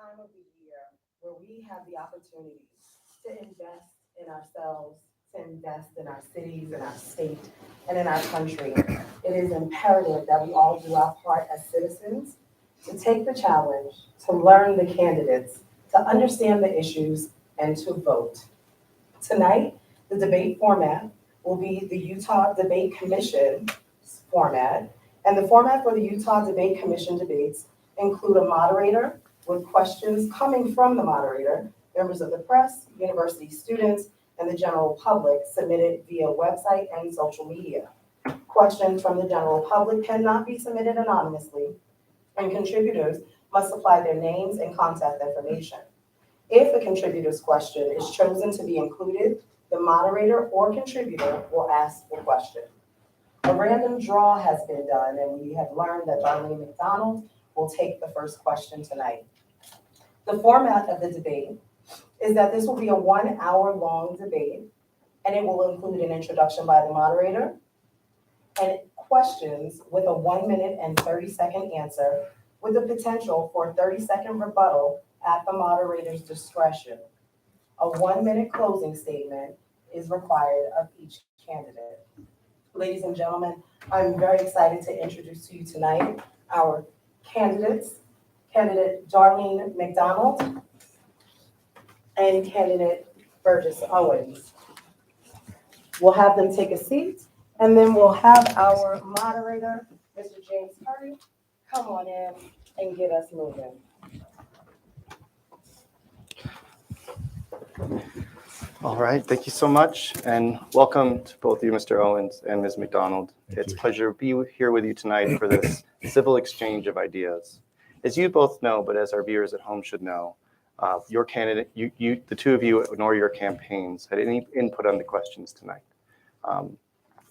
time of the year where we have the opportunity to invest in ourselves, to invest in our cities, in our state, and in our country. It is imperative that we all do our part as citizens to take the challenge, to learn the candidates, to understand the issues, and to vote. Tonight, the debate format will be the Utah Debate Commission format, and the format for the Utah Debate Commission debates include a moderator with questions coming from the moderator, members of the press, university students, and the general public submitted via website and social media. Questions from the general public cannot be submitted anonymously, and contributors must supply their names and contact information. If a contributor's question is chosen to be included, the moderator or contributor will ask the question. A random draw has been done, and we have learned that Darlene McDonald will take the first question tonight. The format of the debate is that this will be a 1 hour long debate, and it will include an introduction by the moderator and questions with a 1 minute and 30-second answer with the potential for a 30-second rebuttal at the moderator's discretion. A 1 minute closing statement is required of each candidate. Ladies and gentlemen, I'm very excited to introduce to you tonight our candidates, candidate Darlene McDonald and candidate Burgess Owens. We'll have them take a seat, and then we'll have our moderator, Mr. James Curry, come on in and get us moving. All right, thank you so much, and welcome to both of you, Mr. Owens and Ms. McDonald. It's a pleasure to be here with you tonight for this civil exchange of ideas. As you both know, but as our viewers at home should know, your candidate, the two of you, nor your campaigns had any input on the questions tonight,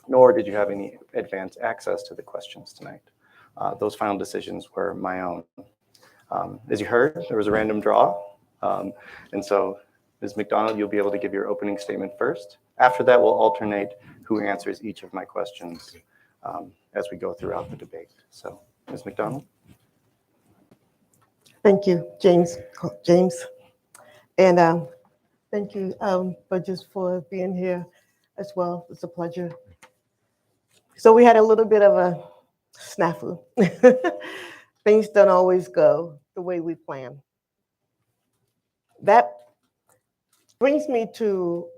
nor did you have any advance access to the questions tonight. Those final decisions were my own. As you heard, there was a random draw, and so Ms. McDonald, you'll be able to give your opening statement first. After that, we'll alternate who answers each of my questions as we go throughout the debate. So, Ms. McDonald. Thank you, James. And thank you, Burgess, for being here as well. It's a pleasure. So we had a little bit of a snafu. Things don't always go the way we plan. That brings me to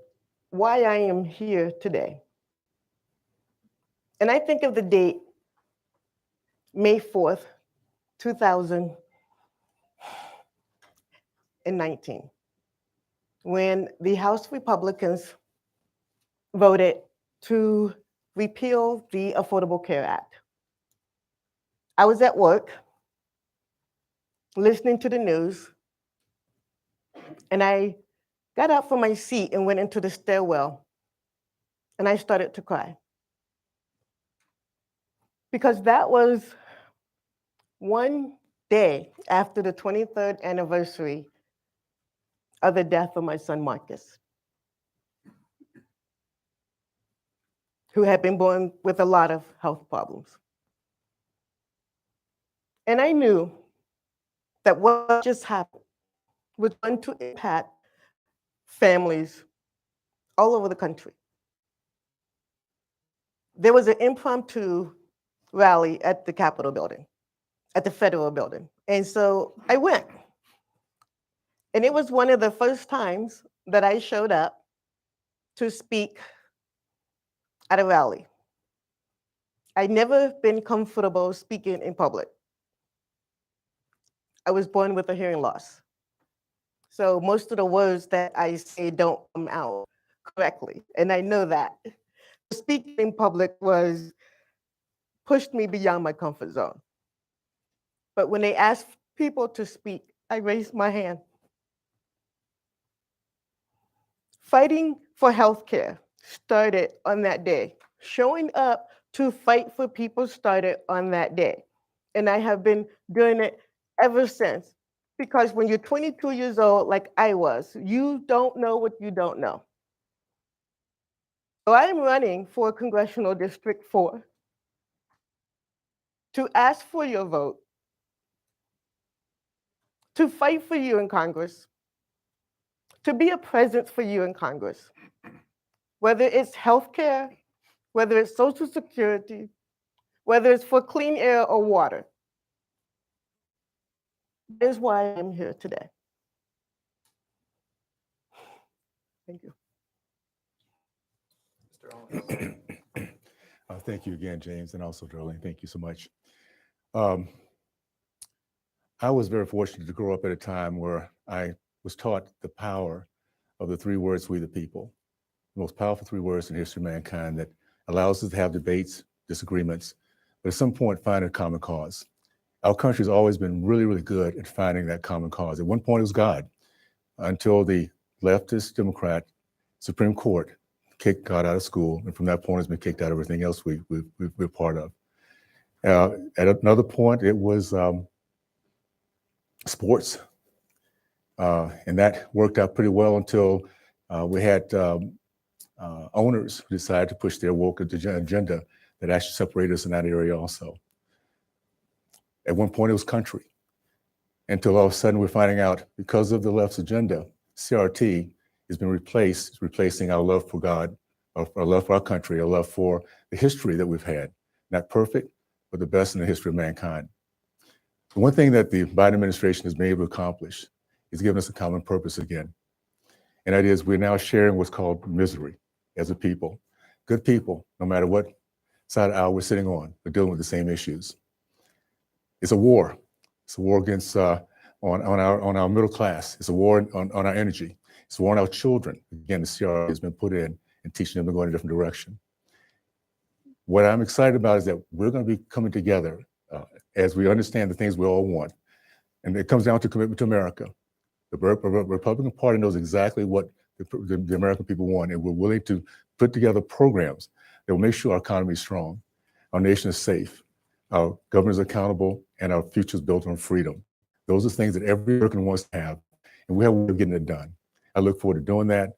why I am here today. And I think of the date, May 4th, 2019, when the House Republicans voted to repeal the Affordable Care Act. I was at work, listening to the news, and I got up from my seat and went into the stairwell, and I started to cry. Because that was one day after the 23rd anniversary of the death of my son, Marcus, who had been born with a lot of health problems. And I knew that what just happened was going to impact families all over the country. There was an impromptu rally at the Capitol building, at the federal building. And so I went. And it was one of the first times that I showed up to speak at a rally. I'd never been comfortable speaking in public. I was born with a hearing loss. So most of the words that I say don't come out correctly, and I know that. Speaking in public pushed me beyond my comfort zone. But when they asked people to speak, I raised my hand. Fighting for healthcare started on that day. Showing up to fight for people started on that day. And I have been doing it ever since. Because when you're 22 years old, like I was, you don't know what you don't know. So I'm running for Congressional District 4 to ask for your vote to fight for you in Congress, to be a presence for you in Congress, whether it's healthcare, whether it's Social Security, whether it's for clean air or water. That is why I'm here today. Thank you. Mr. Owens. Thank you again, James, and also Darlene. Thank you so much. I was very fortunate to grow up at a time where I was taught the power of the three words, we the people, the most powerful three words in the history of mankind that allows us to have debates, disagreements, but at some point find a common cause. Our country has always been really, really good at finding that common cause. At one point it was God, until the leftist Democrat Supreme Court kicked God out of school, and from that point has been kicked out of everything else we're part of. At another point, it was sports, and that worked out pretty well until we had owners who decided to push their woke agenda that actually separated us in that area also. At one point, it was country, until all of a sudden we're finding out, because of the left's agenda, CRT has been replacing our love for God, our love for our country, our love for the history that we've had. Not perfect, but the best in the history of mankind. The one thing that the Biden administration has been able to accomplish is giving us a common purpose again. And that is, we're now sharing what's called misery as a people. Good people, no matter what side of the aisle we're sitting on, are dealing with the same issues. It's a war. It's a war against on our middle class. It's a war on our energy. It's a war on our children. Again, the CRT has been put in and teaching them to go in a different direction. What I'm excited about is that we're going to be coming together as we understand the things we all want. And it comes down to commitment to America. The Republican Party knows exactly what the American people want, and we're willing to put together programs that will make sure our economy is strong, our nation is safe, our government is accountable, and our future is built on freedom. Those are things that every American wants to have, and we have a way of getting it done. I look forward to doing that.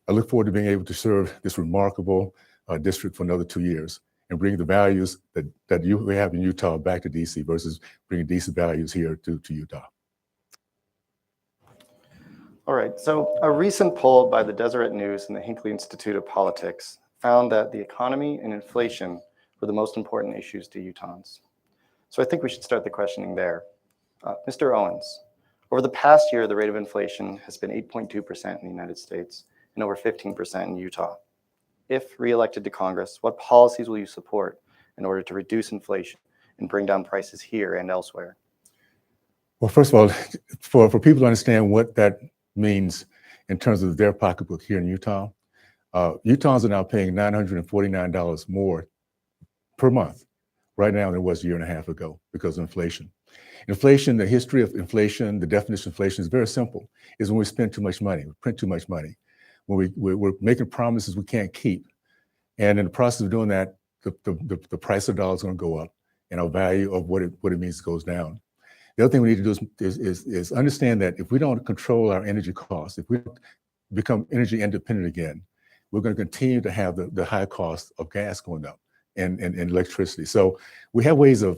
I look forward to being able to serve this remarkable district for another 2 years and bring the values that we have in Utah back to DC versus bringing DC values here to Utah. All right, so a recent poll by the Deseret News and the Hinckley Institute of Politics found that the economy and inflation were the most important issues to Utahns. So I think we should start the questioning there. Mr. Owens, over the past year, the rate of inflation has been 8.2% in the United States and over 15% in Utah. If reelected to Congress, what policies will you support in order to reduce inflation and bring down prices here and elsewhere? Well, first of all, for people to understand what that means in terms of their pocketbook here in Utah, Utahns are now paying $949 more per month right now than it was a year and a half ago because of inflation. Inflation, the history of inflation, the definition of inflation is very simple. Is when we spend too much money, we print too much money, when we're making promises we can't keep. And in the process of doing that, the price of the dollar is going to go up and our value of what it means goes down. The other thing we need to do is understand that if we don't control our energy costs, if we don't become energy independent again, we're going to continue to have the high cost of gas going up and electricity. So we have ways of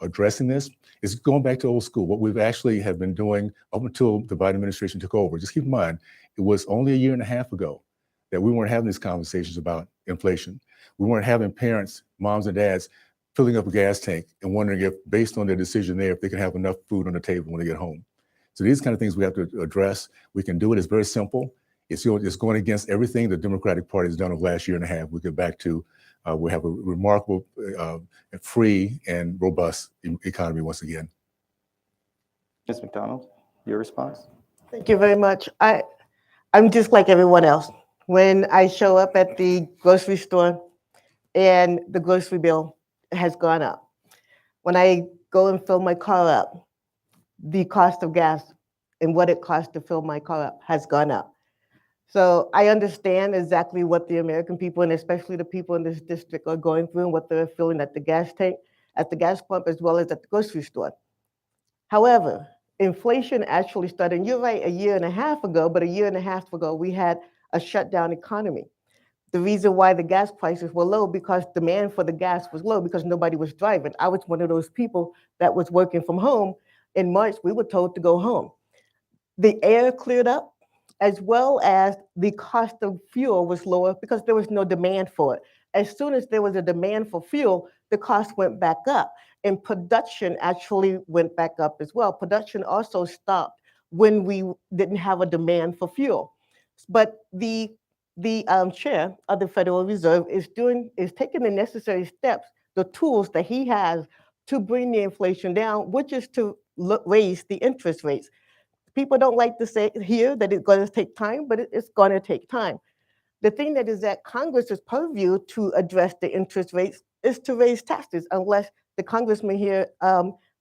addressing this. It's going back to old school. What we've actually have been doing up until the Biden administration took over. Just keep in mind, it was only a year and a half ago that we weren't having these conversations about inflation. We weren't having parents, moms and dads, filling up a gas tank and wondering if, based on their decision there, if they can have enough food on the table when they get home. So these kind of things we have to address. We can do it. It's very simple. It's going against everything the Democratic Party has done over the last year and a half. We get back to, we have a remarkable, free and robust economy once again. Ms. McDonald, your response? Thank you very much. I'm just like everyone else. When I show up at the grocery store and the grocery bill has gone up. When I go and fill my car up, the cost of gas and what it costs to fill my car up has gone up. So I understand exactly what the American people, and especially the people in this district, are going through and what they're feeling at the gas tank, at the gas pump, as well as at the grocery store. However, inflation actually started, you're right, a year and a half ago, but a year and a half ago, we had a shutdown economy. The reason why the gas prices were low because demand for the gas was low because nobody was driving. I was one of those people that was working from home in March, we were told to go home. The air cleared up, as well as the cost of fuel was lower because there was no demand for it. As soon as there was a demand for fuel, the cost went back up, and production actually went back up as well. Production also stopped when we didn't have a demand for fuel. But the chair of the Federal Reserve is taking the necessary steps, the tools that he has to bring the inflation down, which is to raise the interest rates. People don't like to say here that it's going to take time, but it's going to take time. The thing that is at Congress's purview to address the interest rates is to raise taxes, unless the congressman here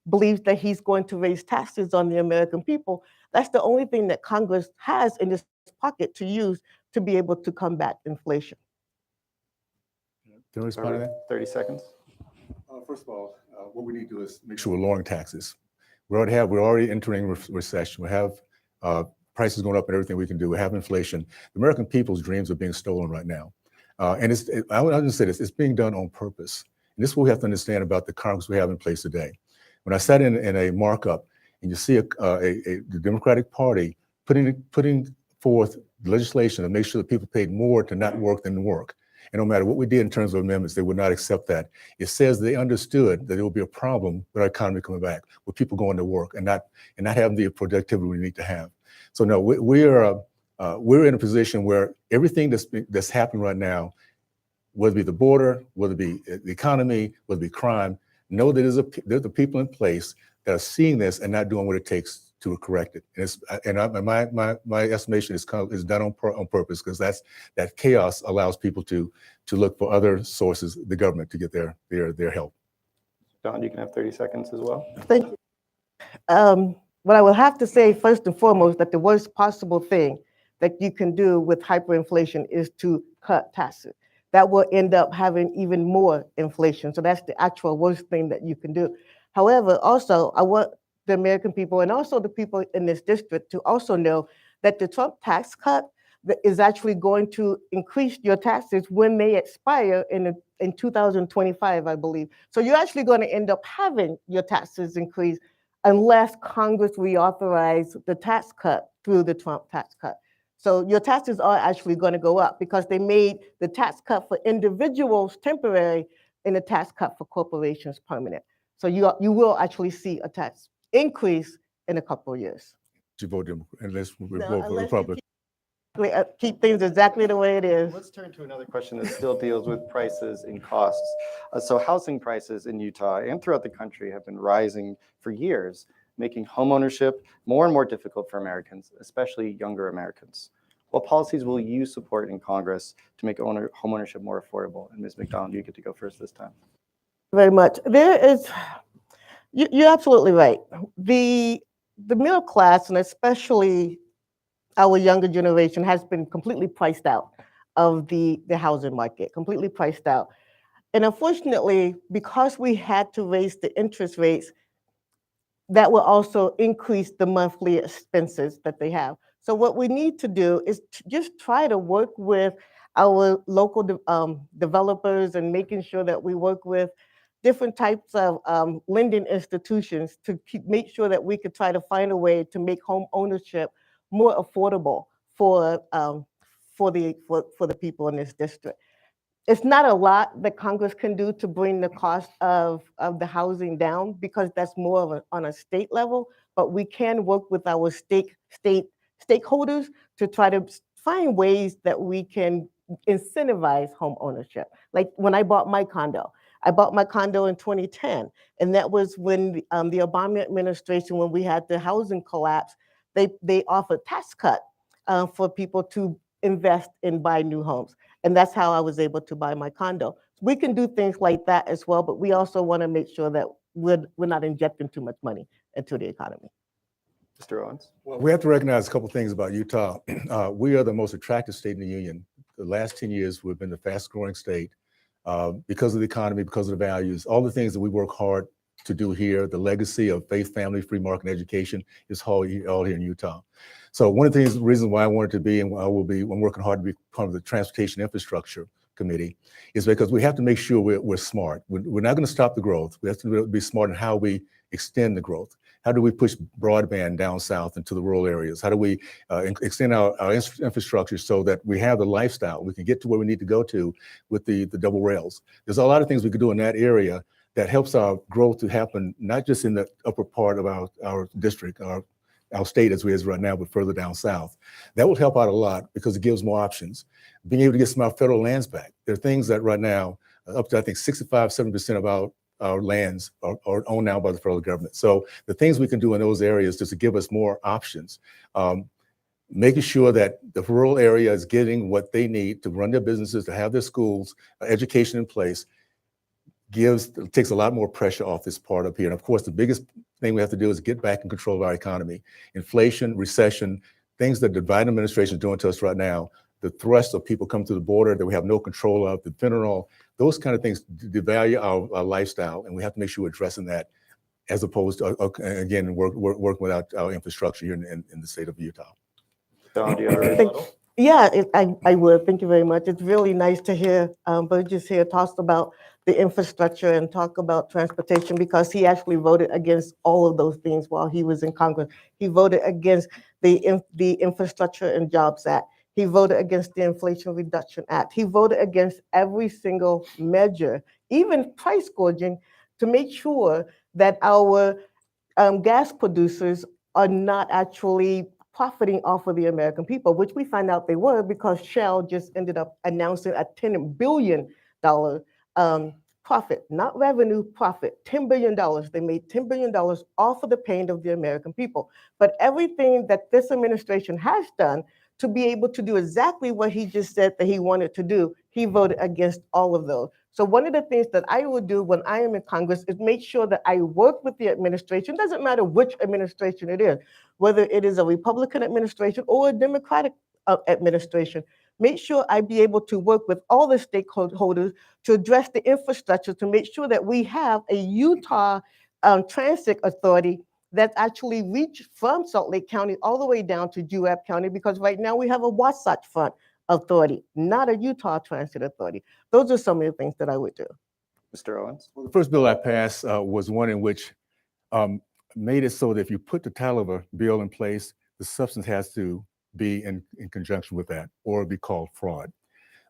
believes that he's going to raise taxes on the American people. That's the only thing that Congress has in its pocket to use to be able to combat inflation. Can I respond to that? 30 seconds. First of all, what we need to do is make sure we're lowering taxes. We're already entering recession. We have prices going up and everything we can do. We have inflation. The American people's dreams are being stolen right now. And I'll just say this, it's being done on purpose. And this is what we have to understand about the Congress we have in place today. When I sat in a markup and you see the Democratic Party putting forth legislation to make sure that people paid more to not work than to work. And no matter what we did in terms of amendments, they would not accept that. It says they understood that there will be a problem with our economy coming back, with people going to work and not having the productivity we need to have. So no, we're in a position where everything that's happening right now, whether it be the border, whether it be the economy, whether it be crime, know that there's the people in place that are seeing this and not doing what it takes to correct it. And my estimation is done on purpose, because that chaos allows people to look for other sources, the government, to get their help. Don, you can have 30 seconds as well. Thank you. What I will have to say first and foremost, that the worst possible thing that you can do with hyperinflation is to cut taxes. That will end up having even more inflation. So that's the actual worst thing that you can do. However, also, I want the American people and also the people in this district to also know that the Trump tax cut is actually going to increase your taxes when they expire in 2025, I believe. So you're actually going to end up having your taxes increase unless Congress reauthorize the tax cut through the Trump tax cut. So your taxes are actually going to go up because they made the tax cut for individuals temporary and the tax cut for corporations permanent. So you will actually see a tax increase in a couple of years. You vote unless we vote for the Republican. Keep things exactly the way it is. Let's turn to another question that still deals with prices and costs. So housing prices in Utah and throughout the country have been rising for years, making homeownership more and more difficult for Americans, especially younger Americans. What policies will you support in Congress to make homeownership more affordable? And Ms. McDonald, you get to go first this time. Very much. You're absolutely right. The middle class, and especially our younger generation, has been completely priced out of the housing market, completely priced out. And unfortunately, because we had to raise the interest rates, that will also increase the monthly expenses that they have. So what we need to do is to just try to work with our local developers and making sure that we work with different types of lending institutions to make sure that we could try to find a way to make home ownership more affordable for the people in this district. It's not a lot that Congress can do to bring the cost of the housing down, because that's more of on a state level, but we can work with our stakeholders to try to find ways that we can incentivize home ownership. Like when I bought my condo in 2010, and that was when the Obama administration, when we had the housing collapse, they offered tax cut for people to invest and buy new homes. And that's how I was able to buy my condo. We can do things like that as well, but we also want to make sure that we're not injecting too much money into the economy. Mr. Owens? Well, we have to recognize a couple of things about Utah. We are the most attractive state in the union. The last 10 years, we've been the fastest growing state because of the economy, because of the values, all the things that we work hard to do here. The legacy of faith, family, free market education is all here in Utah. So one of the reasons why I wanted to be, and I'm working hard to be part of the Transportation Infrastructure Committee, is because we have to make sure we're smart. We're not going to stop the growth. We have to be smart in how we extend the growth. How do we push broadband down south into the rural areas? How do we extend our infrastructure so that we have the lifestyle, we can get to where we need to go to with the double rails? There's a lot of things we could do in that area that helps our growth to happen, not just in the upper part of our district, our state as we is right now, but further down south. That will help out a lot because it gives more options. Being able to get some of our federal lands back. There are things that right now, up to I think 65, 70% of our lands are owned now by the federal government. So the things we can do in those areas just to give us more options. Making sure that the rural area is getting what they need to run their businesses, to have their schools, education in place, takes a lot more pressure off this part up here. And of course, the biggest thing we have to do is get back in control of our economy. Inflation, recession, things that the Biden administration is doing to us right now, the thrust of people coming to the border that we have no control of, the fentanyl, those kind of things devalue our lifestyle. And we have to make sure we're addressing that as opposed to, again, working without our infrastructure here in the state of Utah. Don, do you have a rebuttal? Yeah, I would. Thank you very much. It's really nice to hear Burgess here talk about the infrastructure and talk about transportation because he actually voted against all of those things while he was in Congress. He voted against the Infrastructure and Jobs Act. He voted against the Inflation Reduction Act. He voted against every single measure, even price gouging, to make sure that our gas producers are not actually profiting off of the American people, which we find out they were because Shell just ended up announcing a $10 billion profit, not revenue, profit, $10 billion. They made $10 billion off of the pain of the American people. But everything that this administration has done to be able to do exactly what he just said that he wanted to do, he voted against all of those. So one of the things that I will do when I am in Congress is make sure that I work with the administration. Doesn't matter which administration it is, whether it is a Republican administration or a Democratic administration. Make sure I be able to work with all the stakeholders to address the infrastructure to make sure that we have a Utah Transit Authority that actually reach from Salt Lake County all the way down to Juab County, because right now we have a Wasatch Front Authority, not a Utah Transit Authority. Those are some of the things that I would do. Mr. Owens? Well, the first bill I passed was one in which made it so that if you put the title of a bill in place, the substance has to be in conjunction with that or be called fraud.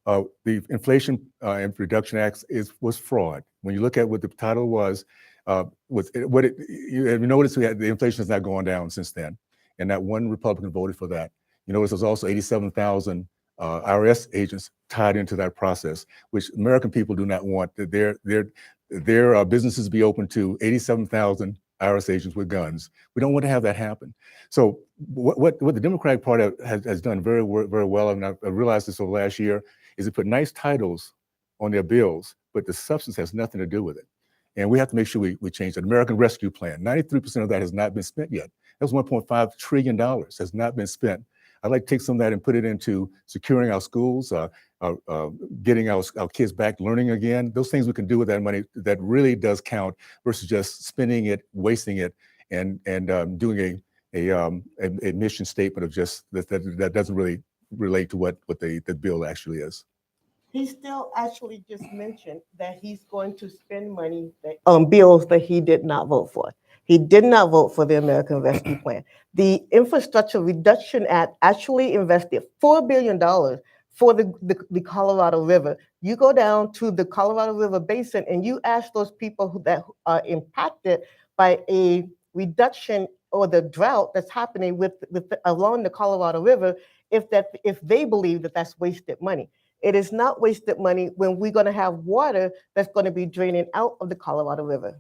The Inflation Reduction Act was fraud. When you look at what the title was, you notice the inflation has not gone down since then, and not one Republican voted for that. You notice there's also 87,000 IRS agents tied into that process, which American people do not want. Their businesses be open to 87,000 IRS agents with guns. We don't want to have that happen. So what the Democratic Party has done very well, and I realized this over last year, is to put nice titles on their bills, but the substance has nothing to do with it. And we have to make sure we change that. American Rescue Plan, 93% of that has not been spent yet. That was $1.5 trillion has not been spent. I'd like to take some of that and put it into securing our schools, getting our kids back learning again. Those things we can do with that money that really does count versus just spending it, wasting it, and doing a mission statement of just that doesn't really relate to what the bill actually is. He still actually just mentioned that he's going to spend money on bills that he did not vote for. He did not vote for the American Rescue Plan. The Infrastructure Reduction Act actually invested $4 billion for the Colorado River. You go down to the Colorado River Basin and you ask those people that are impacted by a reduction or the drought that's happening along the Colorado River, if they believe that that's wasted money. It is not wasted money when we're going to have water that's going to be draining out of the Colorado River.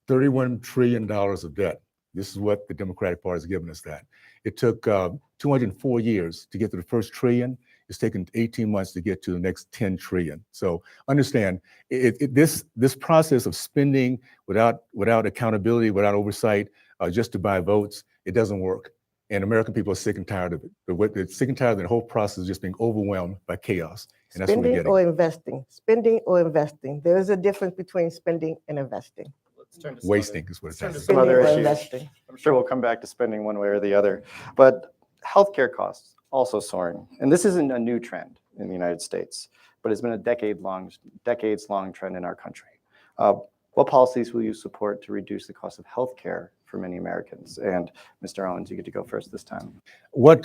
$31 trillion of debt. This is what the Democratic Party has given us that. It took 204 years to get to the first trillion. It's taken 18 months to get to the next 10 trillion. So understand, this process of spending without accountability, without oversight, just to buy votes, it doesn't work. And American people are sick and tired of it. They're sick and tired of the whole process of just being overwhelmed by chaos. And that's what we're getting. Spending or investing. Spending or investing. There is a difference between spending and investing. Let's turn to Wasting is what it's some Spending other or issues. investing. I'm sure we'll come back to spending one way or the other. But healthcare costs also soaring. And this isn't a new trend in the United States, but it's been a decades-long trend in our country. What policies will you support to reduce the cost of healthcare for for many Americans. And Mr. Owens, you get to go first this time. What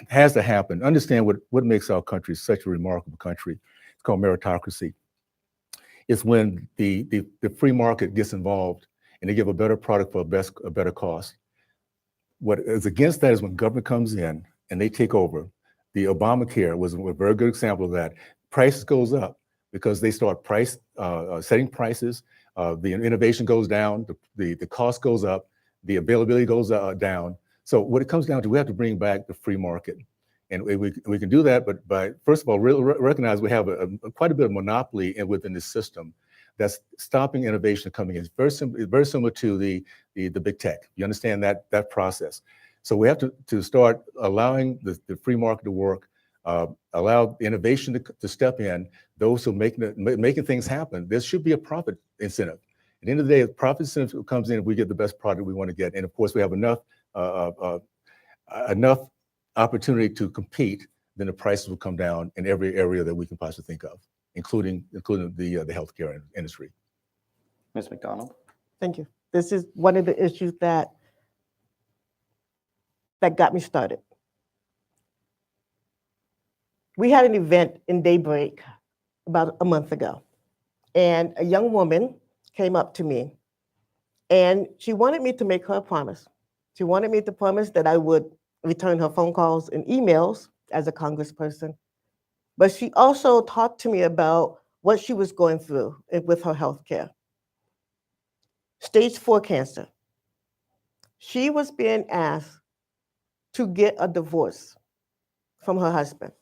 has to happen, understand what makes our country such a remarkable country. It's called meritocracy. It's when the free market gets involved and they give a better product for a better cost. What is against that is when government comes in and they take over. The Obamacare was a very good example of that. Prices goes up because they start setting prices. The innovation goes down, the cost goes up, the availability goes down. So what it comes down to, we have to bring back the free market. And we can do that, but by, first of all, recognize we have quite a bit of monopoly within this system that's stopping innovation coming in. It's very similar to the big tech. You understand that process. So we have to start allowing the free market to work, allow innovation to step in. Those who are making things happen, there should be a profit incentive. At the end of the day, if profit incentive comes in, we get the best product we want to get. And of course, we have enough opportunity to compete, then the prices will come down in every area that we can possibly think of, including the healthcare industry. Ms. McDonald? Thank you. This is one of the issues that got me started. We had an event in Daybreak about a month ago, and a young woman came up to me, and she wanted me to make her a promise. She wanted me to promise that I would return her phone calls and emails as a congressperson, but she also talked to me about what she was going through with her health care. Stage 4 cancer. She was being asked to get a divorce from her husband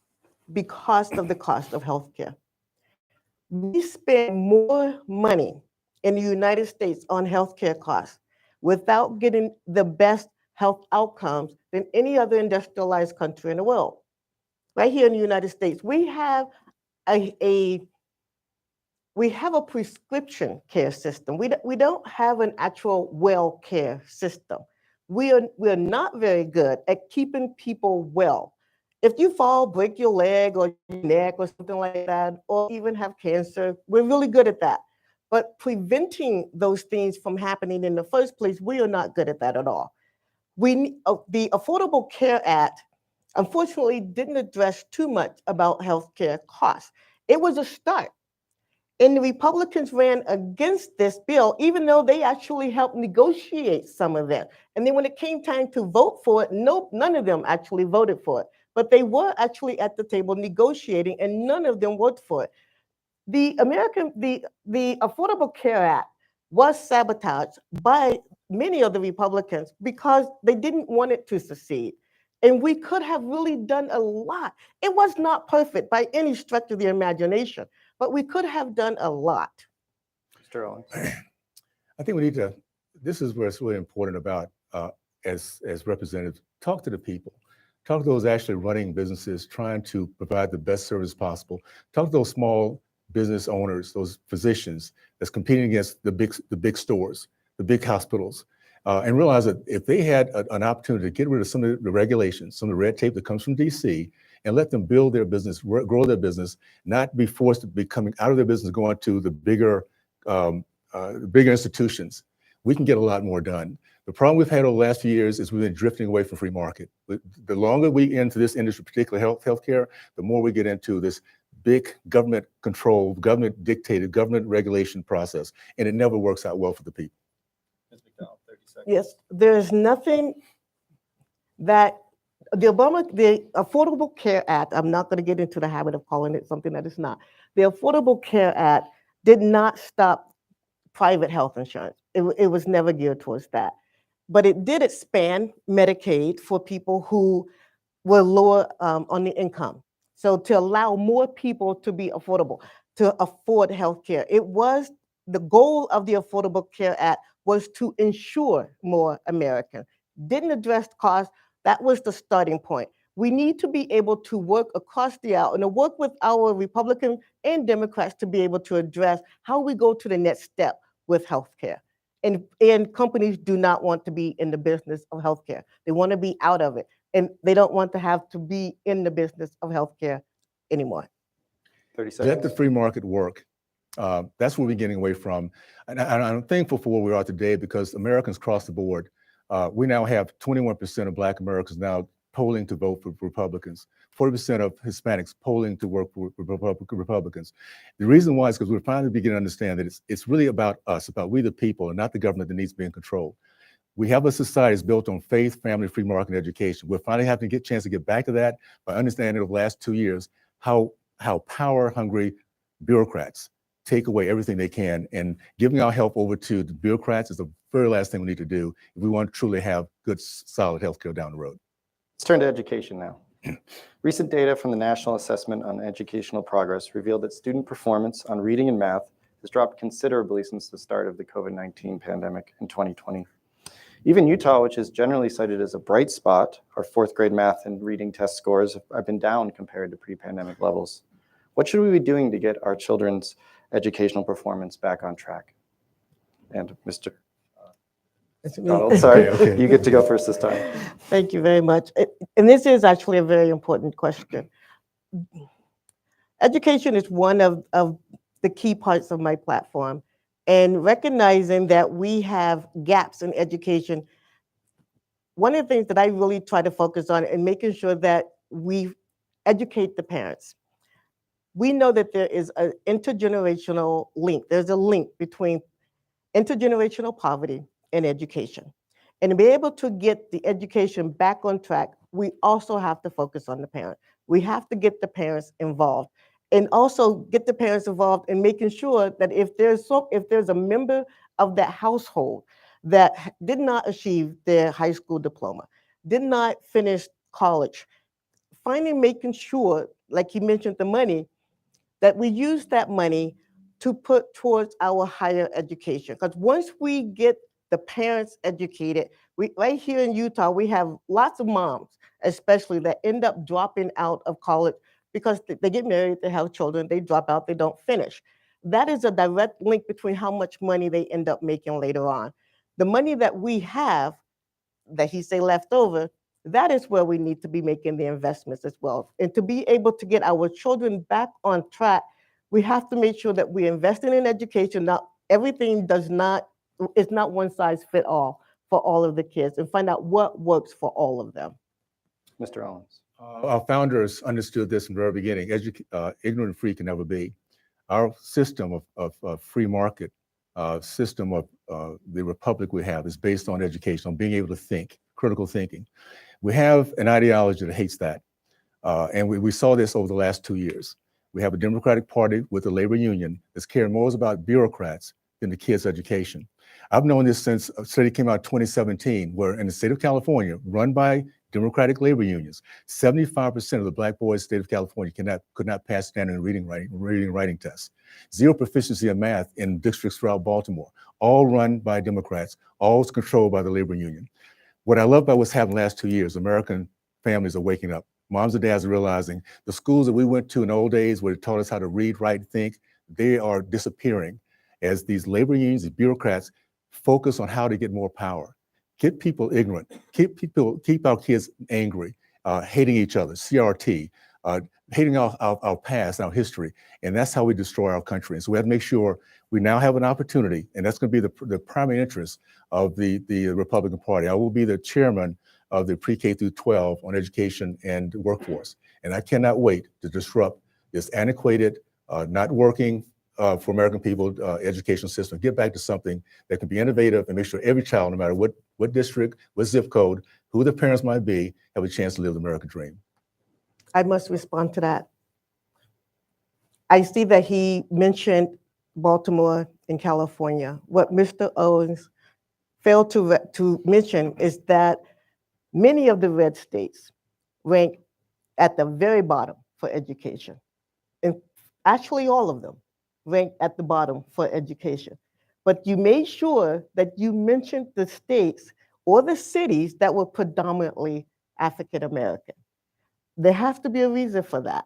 because of the cost of health care. We spend more money in the United States on healthcare costs without getting the best health outcomes than any other industrialized country in the world. Right here in the United States, we have a prescription care system. We don't have an actual well care system. We're not very good at keeping people well. If you fall, break your leg or your neck or something like that, or even have cancer, we're really good at that. But preventing those things from happening in the first place, we are not good at that at all. The Affordable Care Act, unfortunately, didn't address too much about healthcare costs. It was a start. And the Republicans ran against this bill, even though they actually helped negotiate some of it. And then when it came time to vote for it, none of them actually voted for it. But they were actually at the table negotiating, and none of them voted for it. The Affordable Care Act was sabotaged by many of the Republicans because they didn't want it to succeed. And we could have really done a lot. It was not perfect by any stretch of the imagination, but we could have done a lot. Mr. Owens? I think we need to, this is where it's really important about, as representatives, talk to the people. Talk to those actually running businesses, trying to provide the best service possible. Talk to those small business owners, those physicians that's competing against the big stores, the big hospitals, and realize that if they had an opportunity to get rid of some of the regulations, some of the red tape that comes from DC, and let them build their business, grow their business, not be forced to be coming out of their business, going to the bigger institutions, we can get a lot more done. The problem we've had over the last few years is we've been drifting away from free market. The longer we get into this industry, particularly healthcare, the more we get into this big government controlled, government dictated, government regulation process, and it never works out well for the people. Ms. McDonald, 30 seconds. Yes, there's nothing that the Affordable Care Act, I'm not going to get into the habit of calling it something that it's not. The Affordable Care Act did not stop private health insurance. It was never geared towards that. But it did expand Medicaid for people who were lower on the income. So to allow more people to be affordable, to afford health care. It was the goal of the Affordable Care Act was to insure more Americans. Didn't address costs. That was the starting point. We need to be able to work across the aisle and to work with our Republicans and Democrats to be able to address how we go to the next step with healthcare. And companies do not want to be in the business of healthcare. They want to be out of it. And they don't want to have to be in the business of healthcare anymore. 30 seconds. Let the free market work. That's what we're getting away from. And I'm thankful for where we are today because Americans across the board We now have 21% of Black Americans now polling to vote for Republicans, 40% of Hispanics polling to work for Republicans. The reason why is because we're finally beginning to understand that it's really about us, about we the people, and not the government that needs to be in control. We have a society that's built on faith, family, free market, and education. We're finally having to get a chance to get back to that by understanding over the last 2 years how power-hungry bureaucrats take away everything they can, and giving our help over to the bureaucrats is the very last thing we need to do if we want to truly have good, solid healthcare down the road. Let's turn to education now. Recent data from the National Assessment on Educational Progress revealed that student performance on reading and math has dropped considerably since the start of the COVID-19 pandemic in 2020. Even Utah, which is generally cited as a bright spot, our fourth grade math and reading test scores have been down compared to pre-pandemic levels. What should we be doing to get our children's educational performance back on track? And Mr. Donald, sorry, Okay. you get to go first this time. Thank you very much. And this is actually a very important question. Education is one of the key parts of my platform. And recognizing that we have gaps in education, one of the things that I really try to focus on and making sure that we educate the parents. We know that there is an intergenerational link. There's a link between intergenerational poverty and education. And to be able to get the education back on track, we also have to focus on the parent. We have to get the parents involved, and also get the parents involved in making sure that if there's a member of that household that did not achieve their high school diploma, did not finish college, making sure, like you mentioned, the money, that we use that money to put towards our higher education. Because once we get the parents educated, right here in Utah, we have lots of moms, especially, that end up dropping out of college because they get married, they have children, they drop out, they don't finish. That is a direct link between how much money they end up making later on. The money that we have, that he say left over, that is where we need to be making the investments as well. And to be able to get our children back on track, we have to make sure that we're investing in education. Not everything it's not one size fit all for all of the kids, and find out what works for all of them. Mr. Owens. Our founders understood this from the very beginning. Ignorant and free can never be. Our system of free market, system of the republic we have is based on education, on being able to think, critical thinking. We have an ideology that hates that. And we saw this over the last 2 years. We have a Democratic Party with a labor union that's caring more about bureaucrats than the kids' education. I've known this since a study came out in 2017, where in the state of California, run by Democratic labor unions, 75% of the Black boys in the state of California could not pass standard reading and writing tests. Zero proficiency in math in districts throughout Baltimore, all run by Democrats, all controlled by the labor union. What I love about what's happened the last 2 years, American families are waking up. Moms and dads are realizing the schools that we went to in the old days where they taught us how to read, write, and think, they are disappearing as these labor unions, these bureaucrats focus on how to get more power. Get people ignorant, keep our kids angry, hating each other, CRT, hating our past, our history, and that's how we destroy our country. And so we have to make sure we now have an opportunity, and that's going to be the primary interest of the Republican Party. I will be the chairman of the pre-K through 12 on education and workforce, and I cannot wait to disrupt this antiquated, not working for American people education system. Get back to something that can be innovative and make sure every child, no matter what district, what zip code, who the parents might be, have a chance to live the American dream. I must respond to that. I see that he mentioned Baltimore and California. What Mr. Owens failed to mention is that many of the red states rank at the very bottom for education. And actually all of them rank at the bottom for education. But you made sure that you mentioned the states or the cities that were predominantly African American. There has to be a reason for that.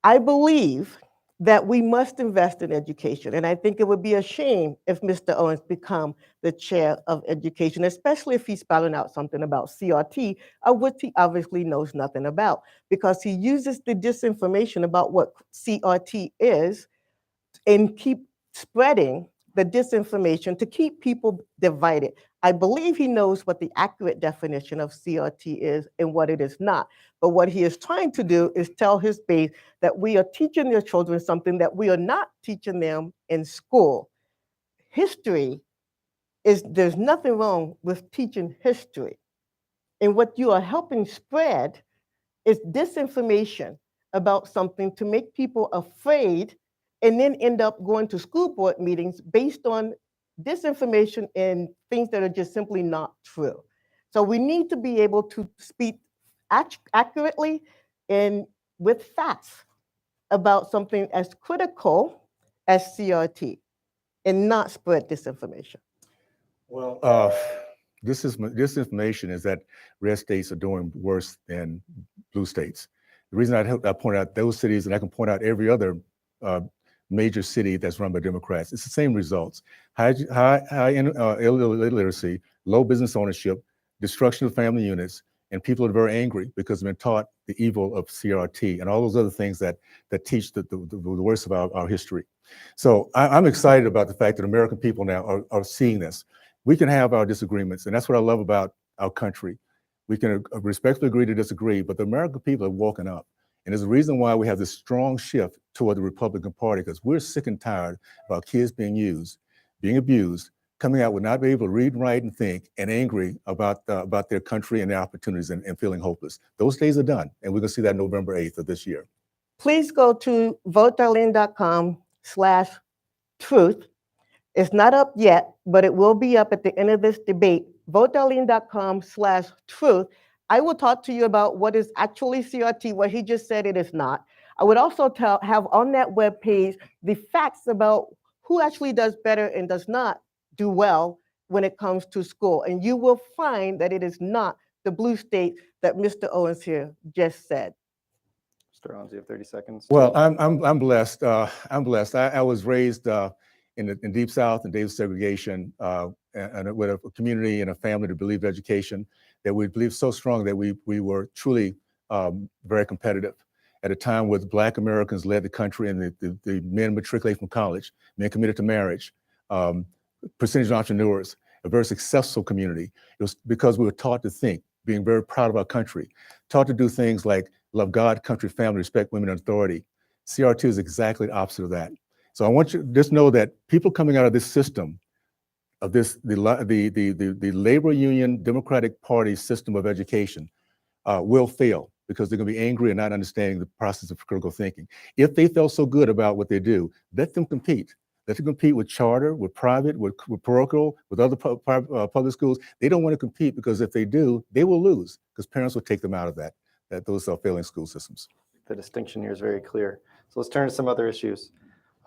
I believe that we must invest in education, and I think it would be a shame if Mr. Owens become the chair of education, especially if he's spelling out something about CRT, of which he obviously knows nothing about, because he uses the disinformation about what CRT is and keep spreading the disinformation to keep people divided. I believe he knows what the accurate definition of CRT is and what it is not. But what he is trying to do is tell his base that we are teaching their children something that we are not teaching them in school. History there's nothing wrong with teaching history. And what you are helping spread is disinformation about something to make people afraid and then end up going to school board meetings based on disinformation and things that are just simply not true. So we need to be able to speak accurately and with facts about something as critical as CRT and not spread disinformation. Well, this information is that red states are doing worse than blue states. The reason I point out those cities, and I can point out every other major city that's run by Democrats, it's the same results: high illiteracy, low business ownership, destruction of family units, and people are very angry because they've been taught the evil of CRT and all those other things that teach the worst of our history. So I'm excited about the fact that American people now are seeing this. We can have our disagreements, and that's what I love about our country. We can respectfully agree to disagree, but the American people have woken up. And there's a reason why we have this strong shift toward the Republican Party, because we're sick and tired of our kids being used, being abused, coming out with not being able to read, write, and think, and angry about their country and their opportunities and feeling hopeless. Those days are done, and we're gonna see that November 8th of this year. Please go to votedarlene.com/truth. It's not up yet, but it will be up at the end of this debate. votedarlene.com/truth. I will talk to you about what is actually CRT, what he just said it is not. I would also have on that webpage the facts about who actually does better and does not do well when it comes to school. And you will find that it is not the blue state that Mr. Owens here just said. Mr. Owens, you have 30 seconds. Well, I'm blessed. I'm blessed. I was raised in Deep South and Davis segregation, and with a community and a family that believed education, that we believed so strong that we were truly very competitive. At a time when Black Americans led the country and the men matriculated from college, men committed to marriage, percentage of entrepreneurs, a very successful community. It was because we were taught to think, being very proud of our country, taught to do things like love God, country, family, respect women and authority. CRT is exactly the opposite of that. So I want you to just know that people coming out of this system, of this the labor union Democratic Party system of education, will fail because they're going to be angry and not understanding the process of critical thinking. If they felt so good about what they do, let them compete. Let them compete with charter, with private, with parochial, with other public schools. They don't want to compete because if they do, they will lose because parents will take them out of those failing school systems. The distinction here is very clear. So let's turn to some other issues.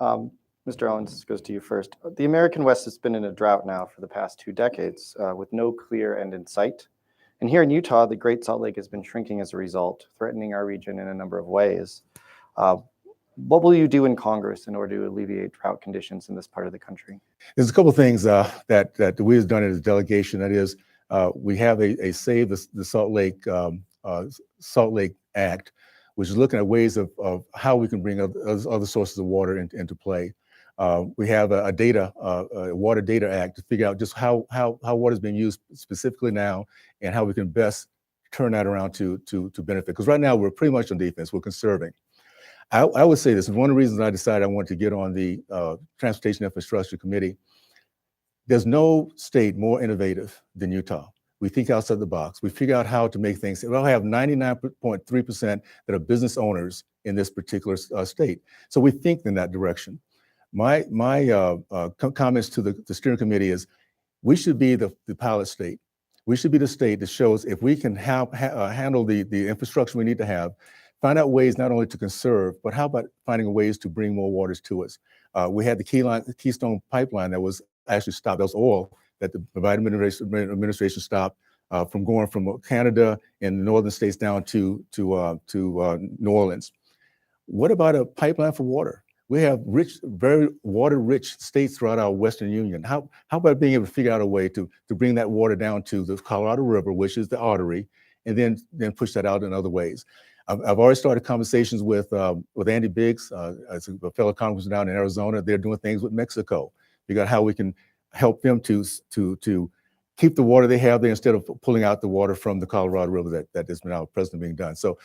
Mr. Owens, this goes to you first. The American West has been in a drought now for the past 2 decades with no clear end in sight. And here in Utah, the Great Salt Lake has been shrinking as a result, threatening our region in a number of ways. What will you do in Congress in order to alleviate drought conditions in this part of the country? There's a couple of things that we have done as a delegation. That is, we have a Save the Salt Lake Act, which is looking at ways of how we can bring other sources of water into play. We have a Water Data Act to figure out just how water is being used specifically now and how we can best turn that around to benefit. Because right now we're pretty much on defense, we're conserving. I would say this is one of the reasons I decided I wanted to get on the Transportation Infrastructure Committee. There's no state more innovative than Utah. We think outside the box. We figure out how to make things. We'll have 99.3% that are business owners in this particular state. So we think in that direction. My comments to the steering committee is we should be the pilot state. We should be the state that shows if we can handle the infrastructure we need to have, find out ways not only to conserve, but how about finding ways to bring more waters to us. We had the Keystone pipeline that was actually stopped. That was oil that the Biden administration stopped from going from Canada and the northern states down to New Orleans. What about a pipeline for water? We have rich, very water-rich states throughout our Western Union. How about being able to figure out a way to bring that water down to the Colorado River, which is the artery, and then push that out in other ways? I've already started conversations with Andy Biggs, as a fellow congressman down in Arizona. They're doing things with Mexico. Figure out how we can help them to keep the water they have there instead of pulling out the water from the Colorado River that has been now presently being done. So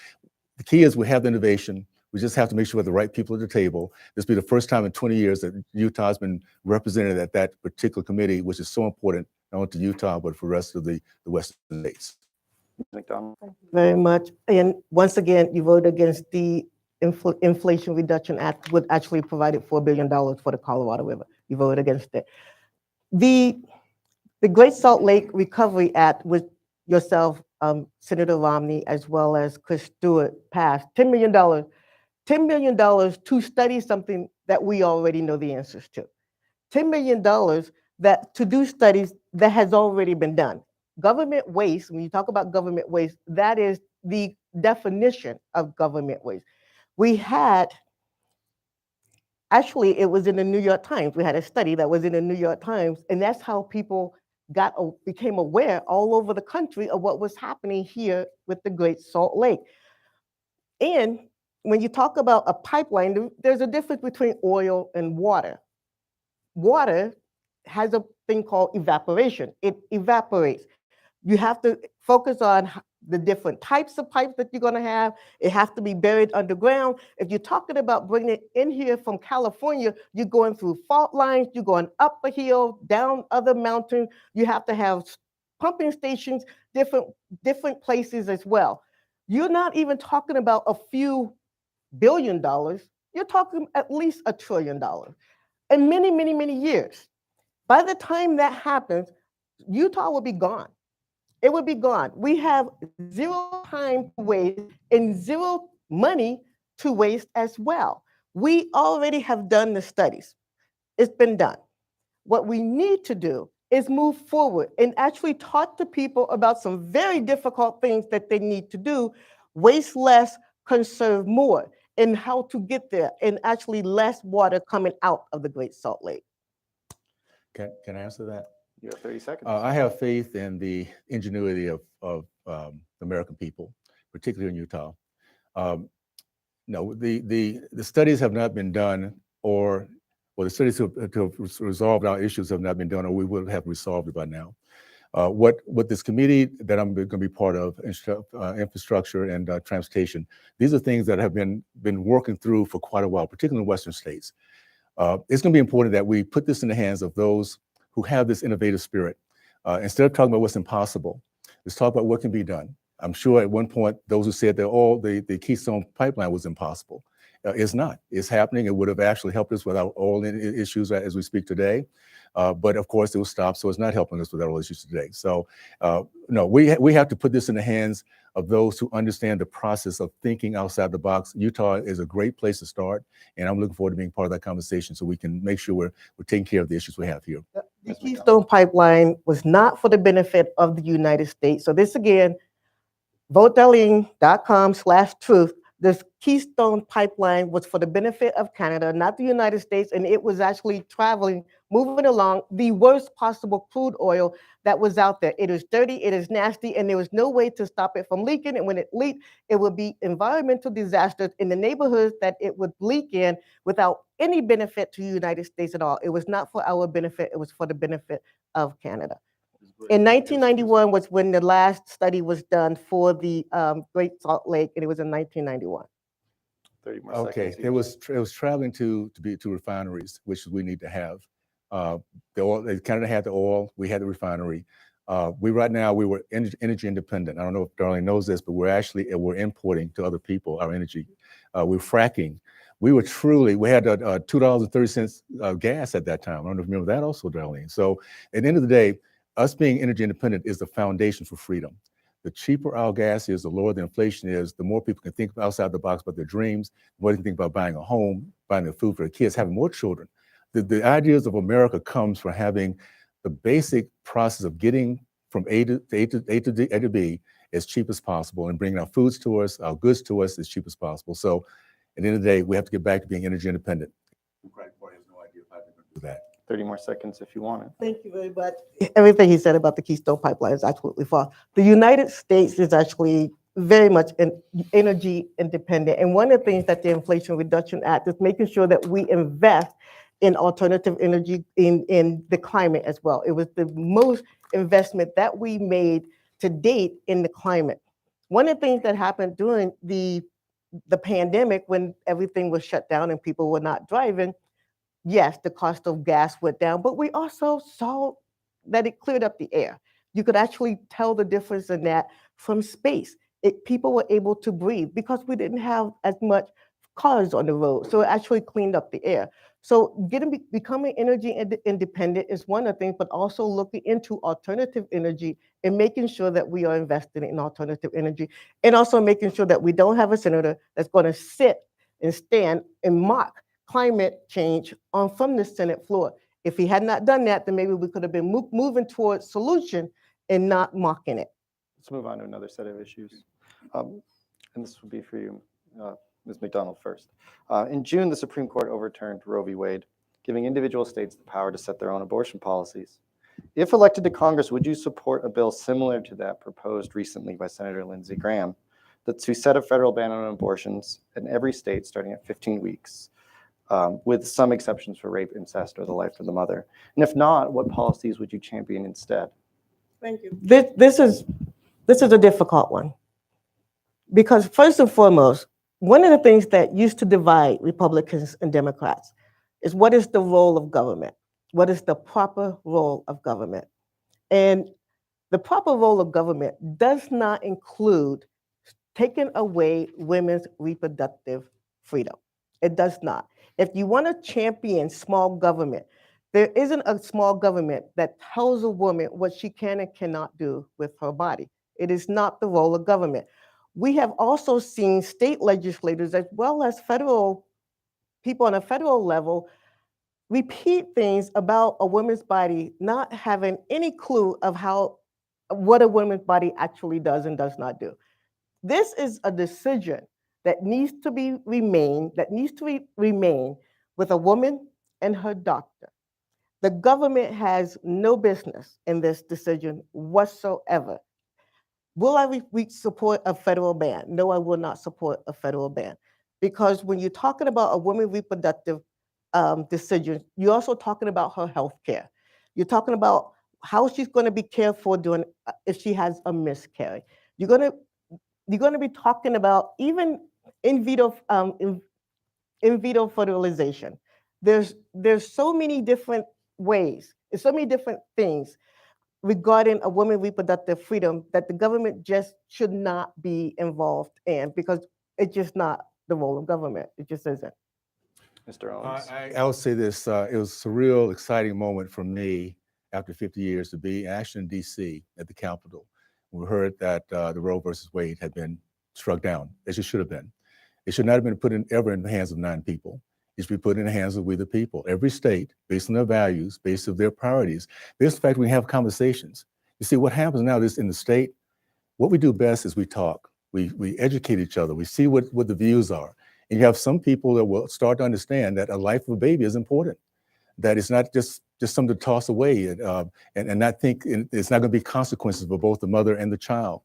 the key is we have the innovation. We just have to make sure we have the right people at the table. This will be the first time in 20 years that Utah has been represented at that particular committee, which is so important, not only to Utah, but for the rest of the Western states. McDonald. Very much. And once again, you voted against the Inflation Reduction Act, would actually provided $4 billion for the Colorado River. You voted against it. The Great Salt Lake Recovery Act, with yourself, Senator Romney, as well as Chris Stewart, passed $10 million to study something that we already know the answers to. $10 million that to do studies that has already been done. Government waste, when you talk about government waste, that is the definition of government waste. We had, actually, it was in the New York Times. We had a study that was in the New York Times, and that's how people became aware all over the country of what was happening here with the Great Salt Lake. And when you talk about a pipeline, there's a difference between oil and water. Water has a thing called evaporation. It evaporates. You have to focus on the different types of pipes that you're going to have. It has to be buried underground. If you're talking about bringing it in here from California, you're going through fault lines, you're going up a hill, down other mountains. You have to have pumping stations, different places as well. You're not even talking about a few $1 billion. You're talking at least $1 trillion in many, many, many years. By the time that happens, Utah will be gone. It would be gone. We have zero time to waste and zero money to waste as well. We already have done the studies. It's been done. What we need to do is move forward and actually talk to people about some very difficult things that they need to do, waste less, conserve more, and how to get there, and actually less water coming out of the Great Salt Lake. Can I answer that? You have 30 seconds. I have faith in the ingenuity of the American people, particularly in Utah. No, the studies have not been done, or the studies to have resolved our issues have not been done, or we would have resolved it by now. What this committee that I'm going to be part of, infrastructure and transportation, these are things that have been working through for quite a while, particularly in Western states. It's going to be important that we put this in the hands of those who have this innovative spirit. Instead of talking about what's impossible, let's talk about what can be done. I'm sure at one point, those who said that the Keystone Pipeline was impossible. It's not. It's happening. It would have actually helped us with our oil issues as we speak today. But of course, it was stopped, so it's not helping us with our oil issues today. So no, we have to put this in the hands of those who understand the process of thinking outside the box. Utah is a great place to start, and I'm looking forward to being part of that conversation so we can make sure we're taking care of the issues we have here. The Keystone Pipeline was not for the benefit of the United States. So this again, votedarlene.com/truth. This Keystone Pipeline was for the benefit of Canada, not the United States, and it was actually moving along the worst possible crude oil that was out there. It is dirty, it is nasty, and there was no way to stop it from leaking. And when it leaked, it would be environmental disasters in the neighborhoods that it would leak in without any benefit to the United States at all. It was not for our benefit, it was for the benefit of Canada. In 1991 was when the last study was done for the Great Salt Lake, and it was in 1991. 30 more Okay, seconds. it was traveling to refineries, which we need to have. The oil, Canada had the oil, we had the refinery. We were energy independent. I don't know if Darlene knows this, but we're importing to other people our energy. We're fracking. We had $2.30 gas at that time. I don't know if you remember that also, Darlene. So at the end of the day, us being energy independent is the foundation for freedom. The cheaper our gas is, the lower the inflation is, the more people can think outside the box about their dreams, the more they can think about buying a home, buying their food for their kids, having more children. The ideas of America comes from having the basic process of getting from A to B as cheap as possible and bringing our foods to us, our goods to us as cheap as possible. So at the end of the day, we have to get back to being energy independent. The Democratic Party has no idea how they're going to do that. 30 more seconds if you want it. Thank you very much. Everything he said about the Keystone Pipeline is absolutely false. The United States is actually very much energy independent. And one of the things that the Inflation Reduction Act is making sure that we invest in alternative energy in the climate as well. It was the most investment that we made to date in the climate. One of the things that happened during the pandemic, when everything was shut down and people were not driving, yes, the cost of gas went down, but we also saw that it cleared up the air. You could actually tell the difference in that from space. People were able to breathe because we didn't have as much cars on the road. So it actually cleaned up the air. So becoming energy independent is one of the things, but also looking into alternative energy and making sure that we are investing in alternative energy, and also making sure that we don't have a senator that's going to sit and stand and mock climate change from the Senate floor. If he had not done that, then maybe we could have been moving towards solution and not mocking it. Let's move on to another set of issues. And this would be for you, Ms. McDonald first. In June, the Supreme Court overturned Roe v. Wade, giving individual states the power to set their own abortion policies. If elected to Congress, would you support a bill similar to that proposed recently by Senator Lindsey Graham, to set a federal ban on abortions in every state starting at 15 weeks, with some exceptions for rape, incest, or the life of the mother? And if not, what policies would you champion instead? Thank you. This is a difficult one, because first and foremost, one of the things that used to divide Republicans and Democrats is what is the role of government? What is the proper role of government? And the proper role of government does not include taking away women's reproductive freedom. It does not. If you want to champion small government, there isn't a small government that tells a woman what she can and cannot do with her body. It is not the role of government. We have also seen state legislators, as well as federal people on a federal level, repeat things about a woman's body not having any clue of what a woman's body actually does and does not do. This is a decision that needs to remain with a woman and her doctor. The government has no business in this decision whatsoever. Will I support a federal ban? No, I will not support a federal ban, because when you're talking about a woman's reproductive decision, you're also talking about her health care. You're talking about how she's going to be cared for if she has a miscarriage. You're going to be talking about even in vitro fertilization. There's so many different ways, and so many different things regarding a woman's reproductive freedom that the government just should not be involved in, because it's just not the role of government. It just isn't. Mr. Owens. I will say this, it was a real exciting moment for me after 50 years to be actually in DC at the Capitol. We heard that the Roe versus Wade had been struck down, as it should have been. It should not have been put ever in the hands of 9 people. It should be put in the hands of we the people. Every state, based on their values, based on their priorities, based on the fact we have conversations. You see, what happens now is in the state, what we do best is we talk. We educate each other. We see what the views are. And you have some people that will start to understand that a life of a baby is important, that it's not just something to toss away and not think it's not going to be consequences for both the mother and the child.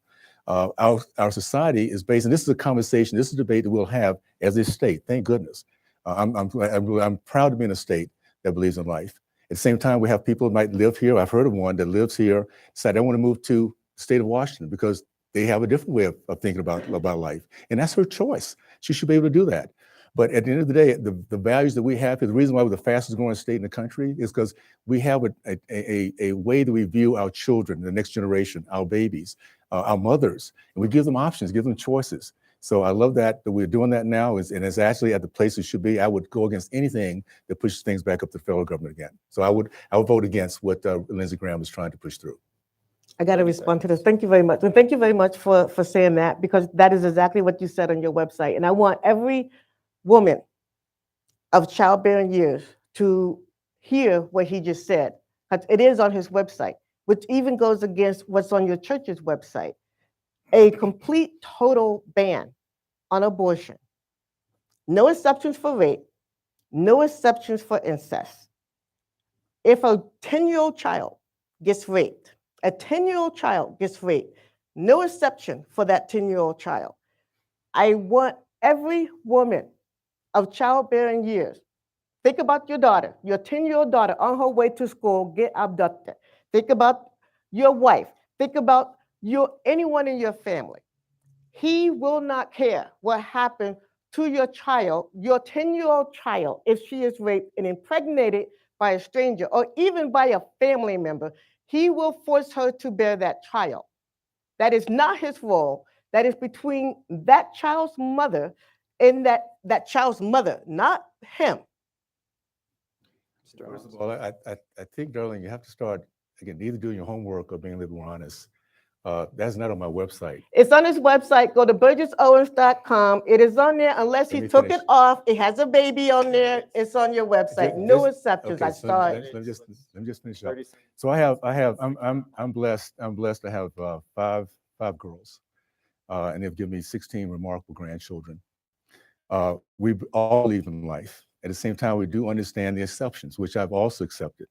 Our society is based, and this is a conversation, this is a debate that we'll have as a state, thank goodness. I'm proud to be in a state that believes in life. At the same time, we have people who might live here. I've heard of one that lives here, said, I want to move to the state of Washington because they have a different way of thinking about life. And that's her choice. She should be able to do that. But at the end of the day, the values that we have, the reason why we're the fastest growing state in the country is because we have a way that we view our children, the next generation, our babies, our mothers, and we give them options, give them choices. So I love that we're doing that now, and it's actually at the place it should be. I would go against anything that pushes things back up to the federal government again. So I would vote against what Lindsey Graham is trying to push through. I got to respond to this. Thank you very much. And thank you very much for saying that, because that is exactly what you said on your website. And I want every woman of childbearing years to hear what he just said. It is on his website, which even goes against what's on your church's website. A complete, total ban on abortion. No exceptions for rape, no exceptions for incest. If a 10-year-old child gets raped, no exception for that 10-year-old child. I want every woman of childbearing years, think about your daughter, your 10-year-old daughter on her way to school, get abducted. Think about your wife, think about anyone in your family. He will not care what happened to your child, your 10-year-old child, if she is raped and impregnated by a stranger or even by a family member. He will force her to bear that child. That is not his role. That is between that child's mother and that child's mother, not him. First of all, I think, Darlene, you have to start, again, either doing your homework or being a little more honest. That's not on my website. It's on his website. Go to burgessowens.com. It is on there unless he took it off. It has a baby on there. It's on your website. No exceptions. Okay, I saw it. let me just finish up. So I'm blessed to have five girls, and they've given me 16 remarkable grandchildren. We all believe in life. At the same time, we do understand the exceptions, which I've also accepted.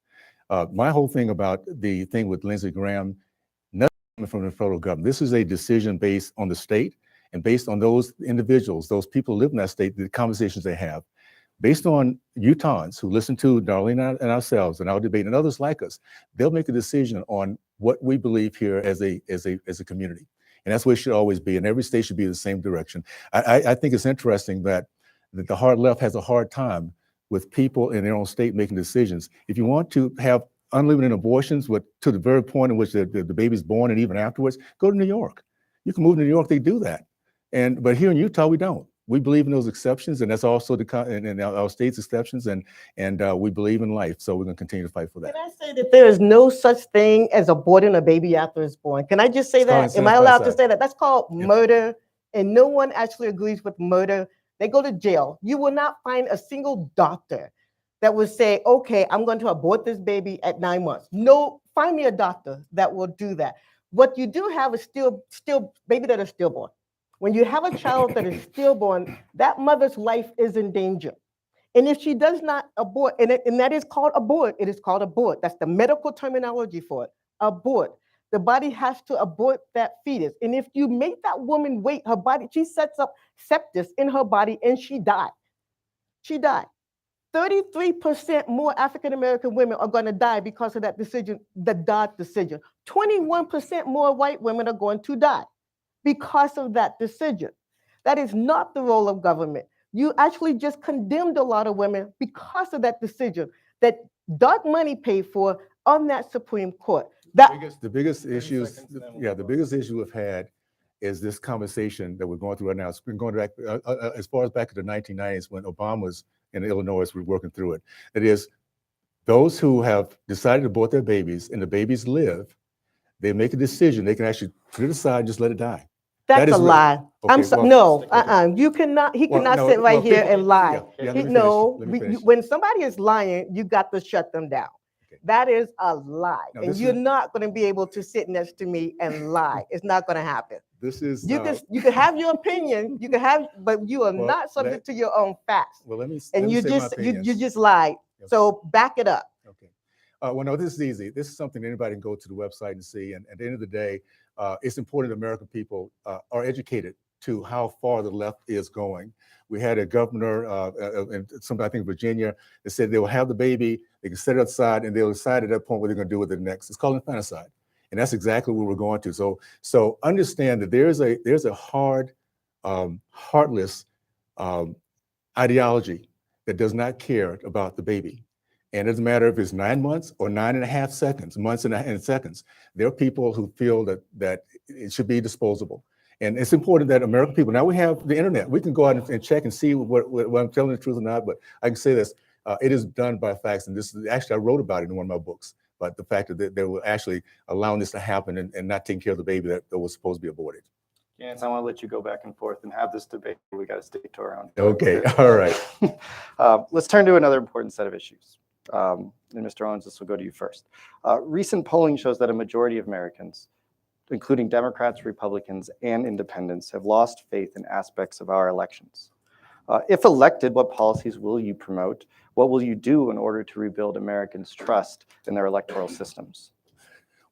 My whole thing about the thing with Lindsey Graham, nothing from the federal government. This is a decision based on the state and based on those individuals, those people who live in that state, the conversations they have. Based on Utahns who listen to Darlene and ourselves and our debate and others like us, they'll make a decision on what we believe here as a community. And that's what it should always be. And every state should be in the same direction. I think it's interesting that the hard left has a hard time with people in their own state making decisions. If you want to have unlimited abortions to the very point in which the baby's born and even afterwards, go to New York. You can move to New York, they do that. But here in Utah, we don't. We believe in those exceptions, and that's also in our state's exceptions, and we believe in life, so we're going to continue to fight for that. Can I say that there is no such thing as aborting a baby after it's born? Can I just say that? Am I allowed to say that? That's called murder, and no one actually agrees with murder. They go to jail. You will not find a single doctor that would say, okay, I'm going to abort this baby at 9 months. No, find me a doctor that will do that. What you do have is still baby that are stillborn. When you have a child that is stillborn, that mother's life is in danger. And if she does not abort, and that is called abort, it is called abort. That's the medical terminology for it, abort. The body has to abort that fetus. And if you make that woman wait, her body, she sets up sepsis in her body and she died. She died. 33% more African-American women are going to die because of that decision, the Dodd decision. 21% more white women are going to die because of that decision. That is not the role of government. You actually just condemned a lot of women because of that decision that dark money paid for on that Supreme Court. The biggest issues we've had is this conversation that we're going through right now. It's been going back as far as back to the 1990s when Obama was in Illinois. We're working through it. That is, those who have decided to abort their babies and the babies live, they make a decision. They can actually put it aside and just let it die. That's a lie. Okay, I'm sorry. No, you cannot. He cannot sit right here and lie. When somebody is lying, you got to shut them down. Okay. That is a lie, and you're not going to be able to sit next to me and lie. It's not going to happen. This is you can have your opinion. You can have, but you are not subject to your own facts. Well, let me. And you just lied. Okay. So back it up. Okay. Well, no, this is easy. This is something anybody can go to the website and see. And at the end of the day, it's important that American people are educated to how far the left is going. We had a governor in I think Virginia, that said they will have the baby, they can set it aside, and they'll decide at that point what they're going to do with it next. It's called infanticide, and that's exactly what we're going to. So understand that there's a hard, heartless ideology that does not care about the baby. And it doesn't matter if it's 9 months or 9.5 seconds, months and seconds. There are people who feel that it should be disposable. And it's important that American people, now we have the internet, we can go out and check and see what I'm telling the truth or not, but I can say this, it is done by facts. And this is actually, I wrote about it in one of my books, but the fact that they were actually allowing this to happen and not taking care of the baby that was supposed to be aborted. Yes, I want to let you go back and forth and have this debate. We got to stick to our own. Okay, all right. Let's turn to another important set of issues. And Mr. Owens, this will go to you first. Recent polling shows that a majority of Americans, including Democrats, Republicans, and independents, have lost faith in aspects of our elections. If elected, what policies will you promote? What will you do in order to rebuild Americans' trust in their electoral systems?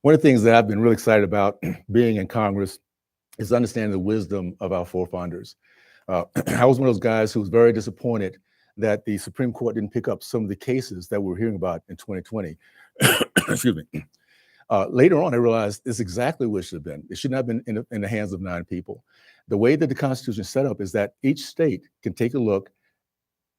One of the things that I've been really excited about being in Congress is understanding the wisdom of our forefathers. I was one of those guys who was very disappointed that the Supreme Court didn't pick up some of the cases that we're hearing about in 2020. Excuse me. Later on, I realized it's exactly what it should have been. It should not have been in the hands of 9 people. The way that the Constitution is set up is that each state can take a look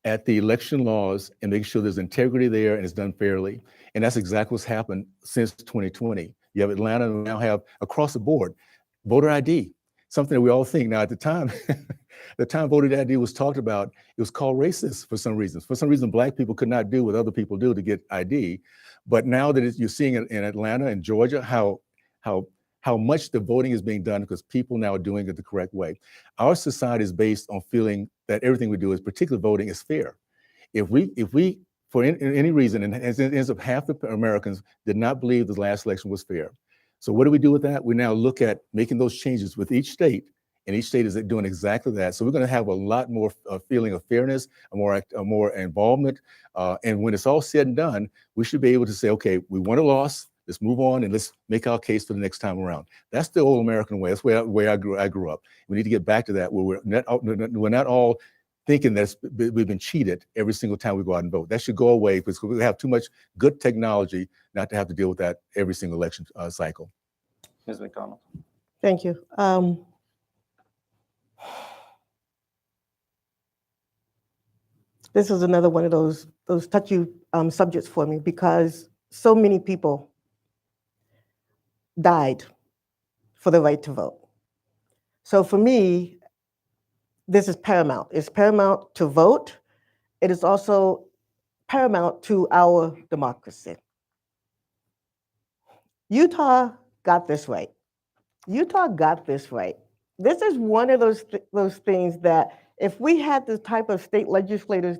at the election laws and make sure there's integrity there and it's done fairly. And that's exactly what's happened since 2020. You have Atlanta, and we now have across the board voter ID, something that we all think. Now, at the time, the time voter ID was talked about, it was called racist for some reasons. For some reason, Black people could not do what other people do to get ID. But now that you're seeing it in Atlanta and Georgia, how much the voting is being done because people now are doing it the correct way. Our society is based on feeling that everything we do, is particularly voting, is fair. If we for any reason, and it ends up half the Americans did not believe the last election was fair. So what do we do with that? We now look at making those changes with each state, and each state is doing exactly that. So we're going to have a lot more feeling of fairness, a more involvement. And when it's all said and done, we should be able to say, okay, we won or lost. Let's move on and let's make our case for the next time around. That's the old American way. That's the way I grew up. We need to get back to that, where we're not all thinking that we've been cheated every single time we go out and vote. That should go away because we have too much good technology not to have to deal with that every single election cycle. Ms. McDonald. Thank you. This is another one of those touchy subjects for me because so many people died for the right to vote. So for me, this is paramount. It's paramount to vote. It is also paramount to our democracy. Utah got this right. Utah got this right. This is one of those things that if we had the type of state legislators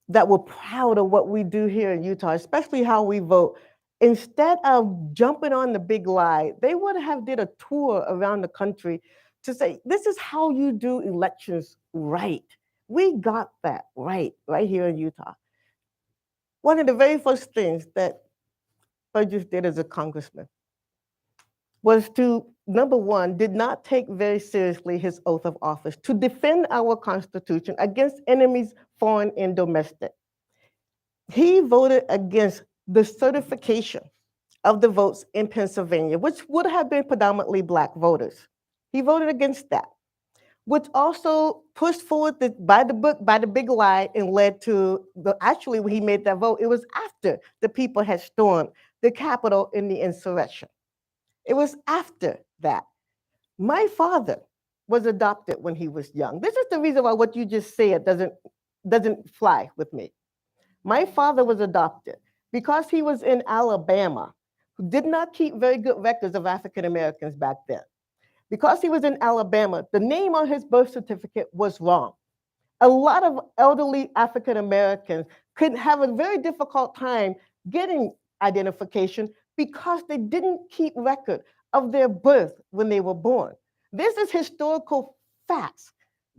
that were proud of what we do here in Utah, especially how we vote, instead of jumping on the big lie, they would have did a tour around the country to say, this is how you do elections right. We got that right here in Utah. One of the very first things that Burgess did as a congressman was to, number one, did not take very seriously his oath of office to defend our Constitution against enemies, foreign and domestic. He voted against the certification of the votes in Pennsylvania, which would have been predominantly Black voters. He voted against that, which also pushed forward by the big lie and led to actually when he made that vote, it was after the people had stormed the Capitol in the insurrection. It was after that. My father was adopted when he was young. This is the reason why what you just said doesn't fly with me. My father was adopted because he was in Alabama, who did not keep very good records of African Americans back then. Because he was in Alabama, the name on his birth certificate was wrong. A lot of elderly African Americans could have a very difficult time getting identification because they didn't keep record of their birth when they were born. This is historical facts.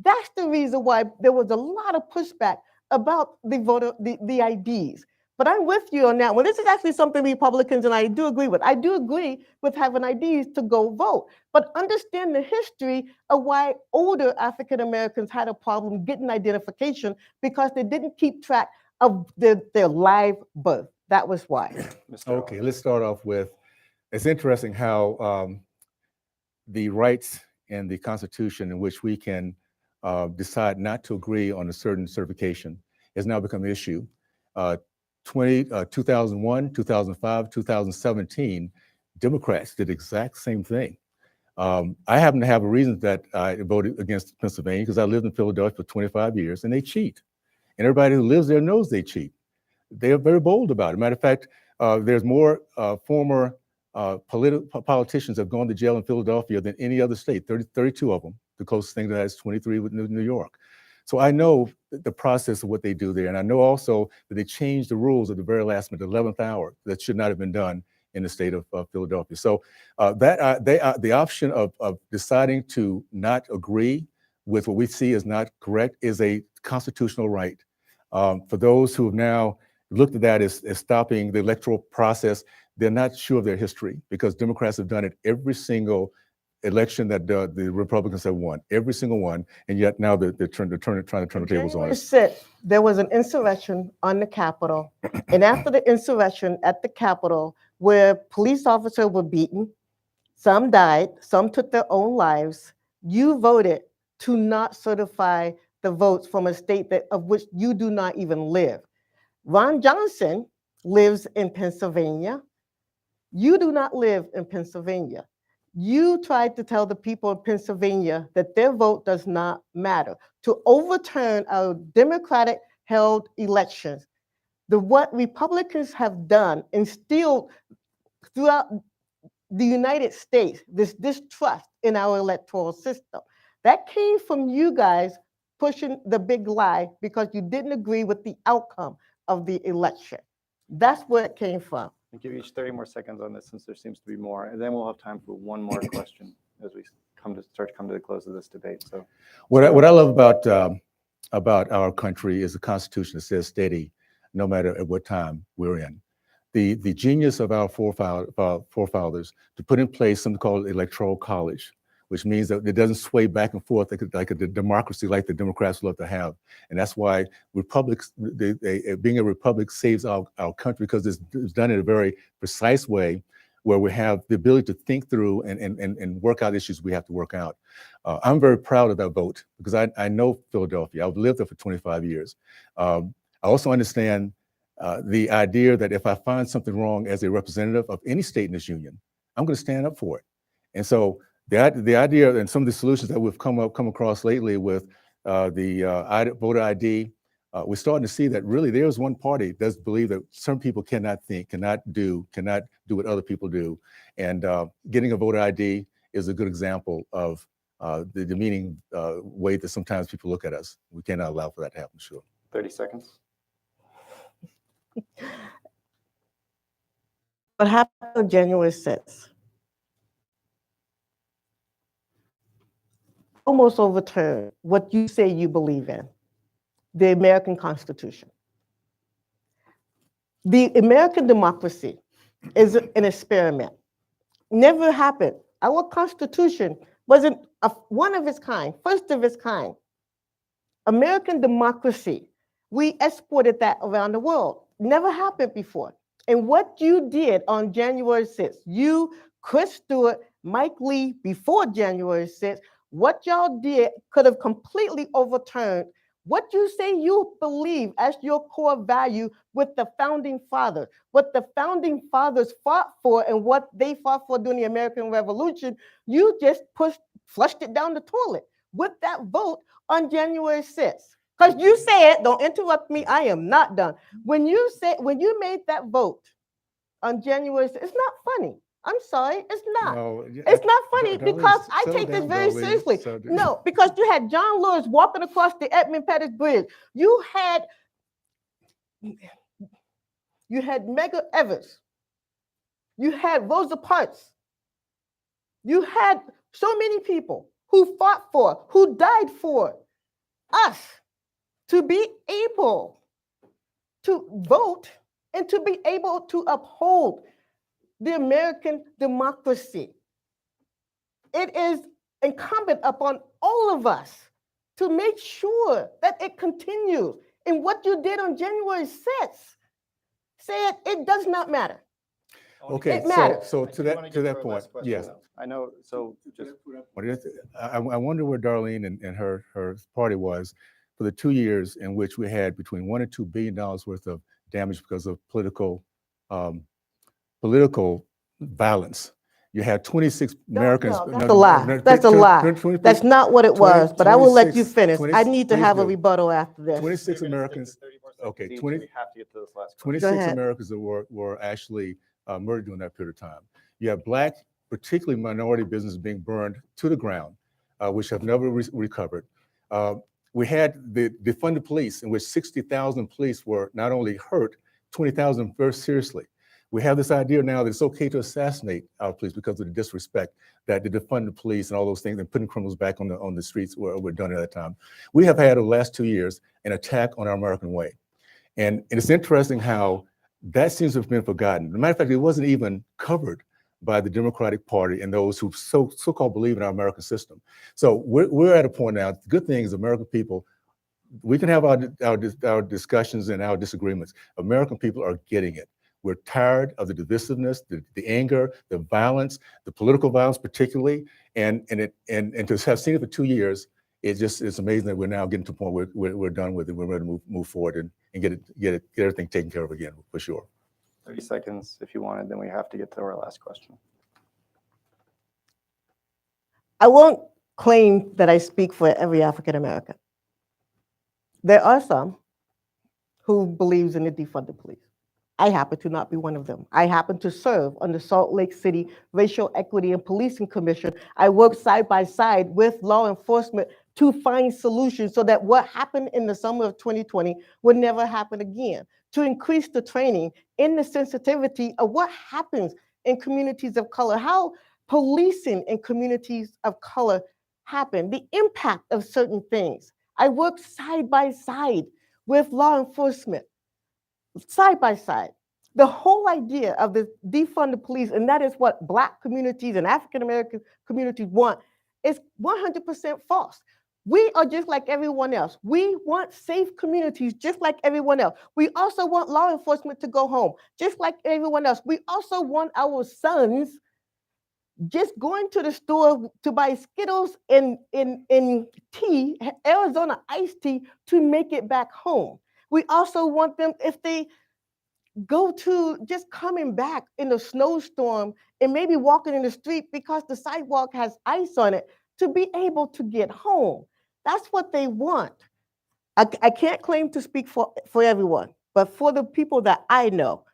That's the reason why there was a lot of pushback about the IDs. But I'm with you on that one. This is actually something Republicans and I do agree with. I do agree with having IDs to go vote, but understand the history of why older African Americans had a problem getting identification because they didn't keep track of their live birth. That was why. Okay, let's start off with, it's interesting how the rights and the Constitution in which we can decide not to agree on a certain certification has now become an issue. 2001, 2005, 2017, Democrats did the exact same thing. I happen to have a reason that I voted against Pennsylvania because I lived in Philadelphia for 25 years and they cheat. And everybody who lives there knows they cheat. They are very bold about it. Matter of fact, there's more former politicians have gone to jail in Philadelphia than any other state, 32 of them. The closest thing to that is 23 with New York. So I know the process of what they do there. And I know also that they changed the rules at the very last minute, the 11th hour, that should not have been done in the state of Philadelphia. So the option of deciding to not agree with what we see as not correct is a constitutional right. For those who have now looked at that as stopping the electoral process, they're not sure of their history because Democrats have done it every single election that the Republicans have won, every single one, and yet now they're trying to turn the tables on us. There was an insurrection on the Capitol, and after the insurrection at the Capitol, where police officers were beaten, some died, some took their own lives. You voted to not certify the votes from a state of which you do not even live. Ron Johnson lives in Pennsylvania. You do not live in Pennsylvania. You tried to tell the people of Pennsylvania that their vote does not matter, to overturn our democratic held elections. What Republicans have done instilled throughout the United States, this distrust in our electoral system. That came from you guys pushing the big lie because you didn't agree with the outcome of the election. That's where it came from. I'll give you each 30 more seconds on this since there seems to be more, and then we'll have time for one more question as we start to come to the close of this debate. So, what I love about our country is the Constitution that says steady, no matter at what time we're in. The genius of our forefathers to put in place something called electoral college, which means that it doesn't sway back and forth like a democracy like the Democrats love to have. And that's why republics, being a republic saves our country, because it's done in a very precise way where we have the ability to think through and work out issues we have to work out. I'm very proud of that vote because I know Philadelphia. I've lived there for 25 years. I also understand the idea that if I find something wrong as a representative of any state in this union, I'm going to stand up for it. And so the idea and some of the solutions that we've come across lately with the voter ID, we're starting to see that really there's one party that does believe that some people cannot think, cannot do what other people do. And getting a voter ID is a good example of the demeaning way that sometimes people look at us. We cannot allow for that to happen, sure. 30 seconds. What happened on January 6th almost overturned what you say you believe in, the American Constitution. The American democracy is an experiment. Never happened. Our Constitution wasn't one of its kind, first of its kind. American democracy, we exported that around the world. Never happened before. And what you did on January 6th, you, Chris Stewart, Mike Lee, before January 6th, what y'all did could have completely overturned what you say you believe as your core value with the founding fathers. What the founding fathers fought for and what they fought for during the American Revolution, you just flushed it down the toilet with that vote on January 6th. Because you said, don't interrupt me, I am not done. When you made that vote on January 6th, it's not funny. I'm sorry, it's not. No, it's not funny because I take this very seriously. No, because you had John Lewis walking across the Edmund Pettus Bridge. You had Medgar Evers. You had Rosa Parks. You had so many people who fought for, who died for us to be able to vote and to be able to uphold the American democracy. It is incumbent upon all of us to make sure that it continues. And what you did on January 6th said it does not matter. Okay, it matters. So to that point, yes. I know, so just. I wonder where Darlene and her party was for the 2 years in which we had between $1 and $2 billion worth of damage because of political violence. You had 26 Americans. No, that's a lie. That's a lie. That's not what it was, but I will let you finish. I need to have a rebuttal after this. 26 Americans. Okay, We have to get to this last 26 Americans that were actually murdered during that period of time. You have Black, particularly minority businesses being burned to the ground, which have never recovered. We had the defunded police, in which 60,000 police were not only hurt, 20,000 very seriously. We have this idea now that it's okay to assassinate our police because of the disrespect that the defunded police and all those things and putting criminals back on the streets were done at that time. We have had, over the last 2 years, an attack on our American way. And it's interesting how that seems to have been forgotten. As a matter of fact, it wasn't even covered by the Democratic Party and those who so-called believe in our American system. So we're at a point now, the good thing is American people, we can have our discussions and our disagreements. American people are getting it. We're tired of the divisiveness, the anger, the violence, the political violence particularly, and to have seen it for 2 years, it's amazing that we're now getting to the point where we're done with it. We're ready to move forward and get everything taken care of again, for sure. 30 seconds if you wanted, then we have to get to our last question. I won't claim that I speak for every African American. There are some who believes in the defund the police. I happen to not be one of them. I happen to serve on the Salt Lake City Racial Equity and Policing Commission. I work side by side with law enforcement to find solutions so that what happened in the summer of 2020 would never happen again, to increase the training in the sensitivity of what happens in communities of color, how policing in communities of color happen, the impact of certain things. I work side by side with law enforcement, side by side. The whole idea of the defund the police, and that is what Black communities and African American communities want, is 100% false. We are just like everyone else. We want safe communities just like everyone else. We also want law enforcement to go home just like everyone else. We also want our sons just going to the store to buy Skittles in tea, Arizona iced tea, to make it back home. We also want them, if they go to just coming back in a snowstorm and maybe walking in the street because the sidewalk has ice on it, to be able to get home. That's what they want. I can't claim to speak for everyone, but for the people that I know,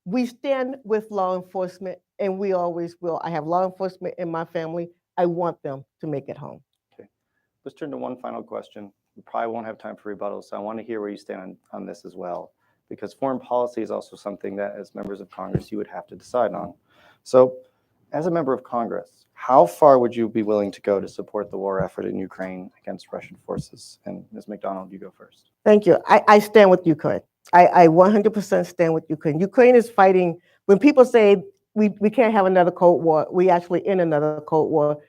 we stand with law enforcement, and we always will. I have law enforcement in my family. I want them to make it home. Okay, let's turn to one final question. We probably won't have time for rebuttal, so I want to hear where you stand on this as well, because foreign policy is also something that, as members of Congress, you would have to decide on. So, as a member of Congress, how far would you be willing to go to support the war effort in Ukraine against Russian forces? And Ms. McDonald, you go first. Thank you. I stand with Ukraine. I 100% stand with Ukraine. Ukraine is fighting. When people say we can't have another Cold War, we actually in another Cold War,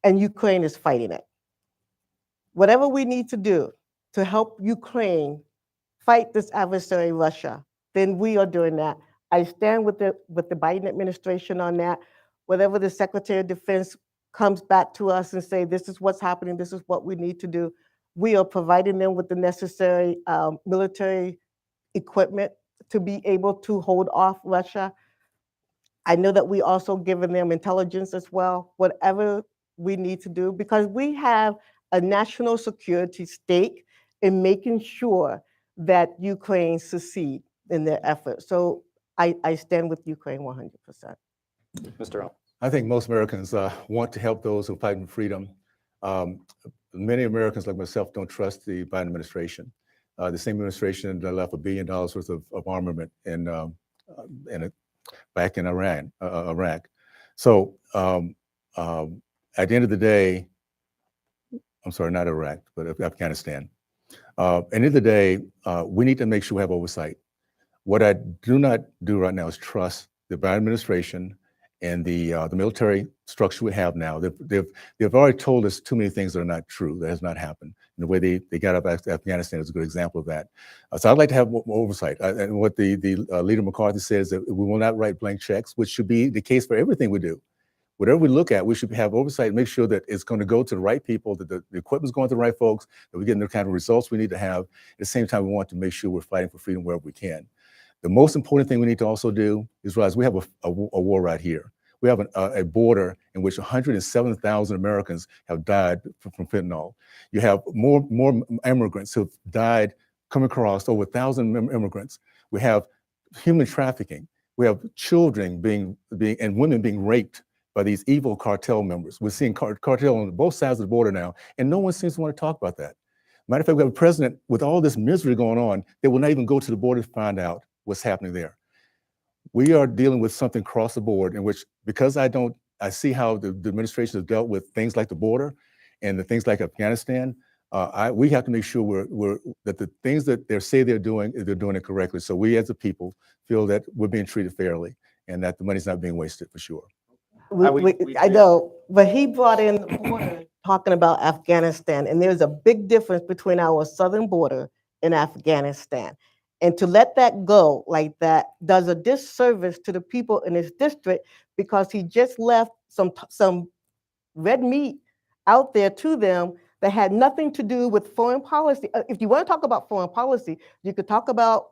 and Ukraine is fighting it. Whatever we need to do to help Ukraine fight this adversary, Russia, then we are doing that. I stand with the Biden administration on that. Whatever the Secretary of Defense comes back to us and say, this is what's happening, this is what we need to do, we are providing them with the necessary military equipment to be able to hold off Russia. I know that we also given them intelligence as well, whatever we need to do, because we have a national security stake in making sure that Ukraine succeed in their efforts. So I stand with Ukraine 100%. Mr. Owens. I think most Americans want to help those who fight for freedom. Many Americans like myself don't trust the Biden administration. The same administration that left $1 billion worth of armament back in Iraq. So at the end of the day, I'm sorry, not Iraq, but Afghanistan. At the end of the day, we need to make sure we have oversight. What I do not do right now is trust the Biden administration and the military structure we have now. They've already told us too many things that are not true. That has not happened. And the way they got up Afghanistan is a good example of that. So I'd like to have more oversight. And what the leader McCarthy says, that we will not write blank checks, which should be the case for everything we do. Whatever we look at, we should have oversight and make sure that it's going to go to the right people, that the equipment's going to the right folks, that we're getting the kind of results we need to have. At the same time, we want to make sure we're fighting for freedom wherever we can. The most important thing we need to also do is realize we have a war right here. We have a border in which 107,000 Americans have died from fentanyl. You have more immigrants who've died coming across, over 1,000 immigrants. We have human trafficking. We have children being and women being raped by these evil cartel members. We're seeing cartel on both sides of the border now, and no one seems to want to talk about that. Matter of fact, we have a president with all this misery going on that will not even go to the border to find out what's happening there. We are dealing with something across the board in which, because I see how the administration has dealt with things like the border and the things like Afghanistan, we have to make sure that the things that they say they're doing it correctly. So we as a people feel that we're being treated fairly and that the money's not being wasted for sure. I know, but he brought in the border talking about Afghanistan, and there's a big difference between our southern border and Afghanistan. And to let that go like that does a disservice to the people in his district, because he just left some red meat out there to them that had nothing to do with foreign policy. If you want to talk about foreign policy, you could talk about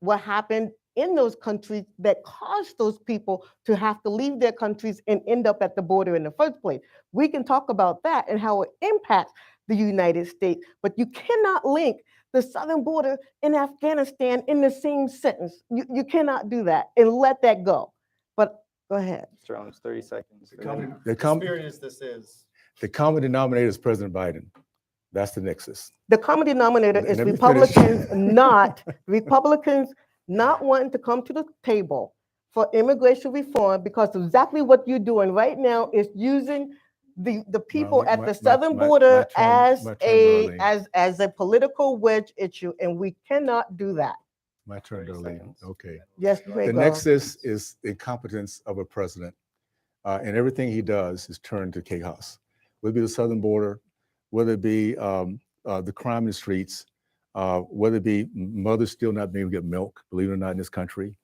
what happened in those countries that caused those people to have to leave their countries and end up at the border in the first place. We can talk about that and how it impacts the United States, but you cannot link the southern border in Afghanistan in the same sentence. You cannot do that and let that go. But go ahead. Mr. Owens, 30 seconds. The Experience this is. The common denominator is President Biden. That's the nexus. The common denominator is Let me finish. Republicans not wanting to come to the table for immigration reform, because exactly what you're doing right now is using the people at the southern border as a political wedge issue, and we cannot do that. My turn, Darlene. Okay. Yes, you may The go. nexus is the incompetence of a president, and everything he does is turned to chaos. Whether it be the southern border, whether it be the crime in the streets, whether it be mothers still not being able to get milk, believe it or not, in this country,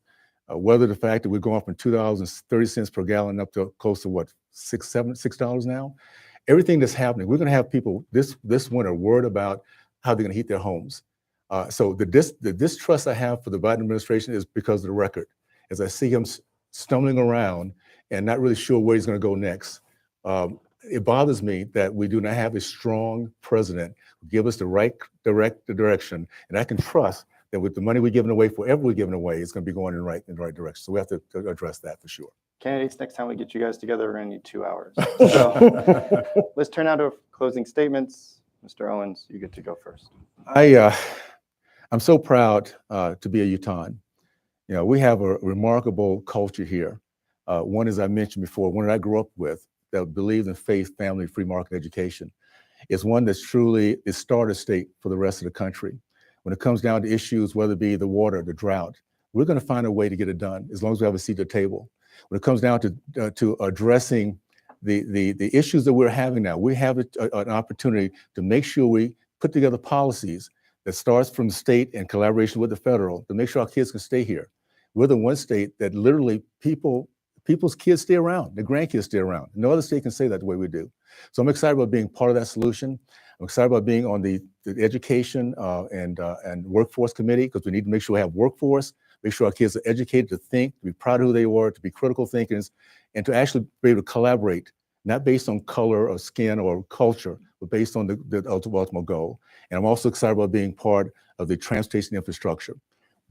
whether the fact that we're going from $2.30 per gallon up to close to what, $6 now. Everything that's happening, we're going to have people this winter worried about how they're going to heat their homes. So the distrust I have for the Biden administration is because of the record. As I see him stumbling around and not really sure where he's going to go next, it bothers me that we do not have a strong president who give us the right direction, and I can trust that with the money we're giving away, forever we're giving away, it's going to be going in the right direction. So we have to address that for sure. Candidates, next time we get you guys together, we're going to need 2 hours. So let's turn now to closing statements. Mr. Owens, you get to go first. I'm so proud to be a Utahn. You know, we have a remarkable culture here. One, as I mentioned before, one that I grew up with, that believed in faith, family, free market education. It's one that's truly is starter state for the rest of the country. When it comes down to issues, whether it be the water, the drought, we're going to find a way to get it done as long as we have a seat at the table. When it comes down to addressing the issues that we're having now, we have an opportunity to make sure we put together policies that starts from the state in collaboration with the federal to make sure our kids can stay here. We're the one state that literally people's kids stay around, their grandkids stay around. No other state can say that the way we do. So I'm excited about being part of that solution. I'm excited about being on the education and workforce committee, because we need to make sure we have workforce, make sure our kids are educated to think, to be proud of who they are, to be critical thinkers, and to actually be able to collaborate, not based on color or skin or culture, but based on the ultimate goal. And I'm also excited about being part of the transportation infrastructure.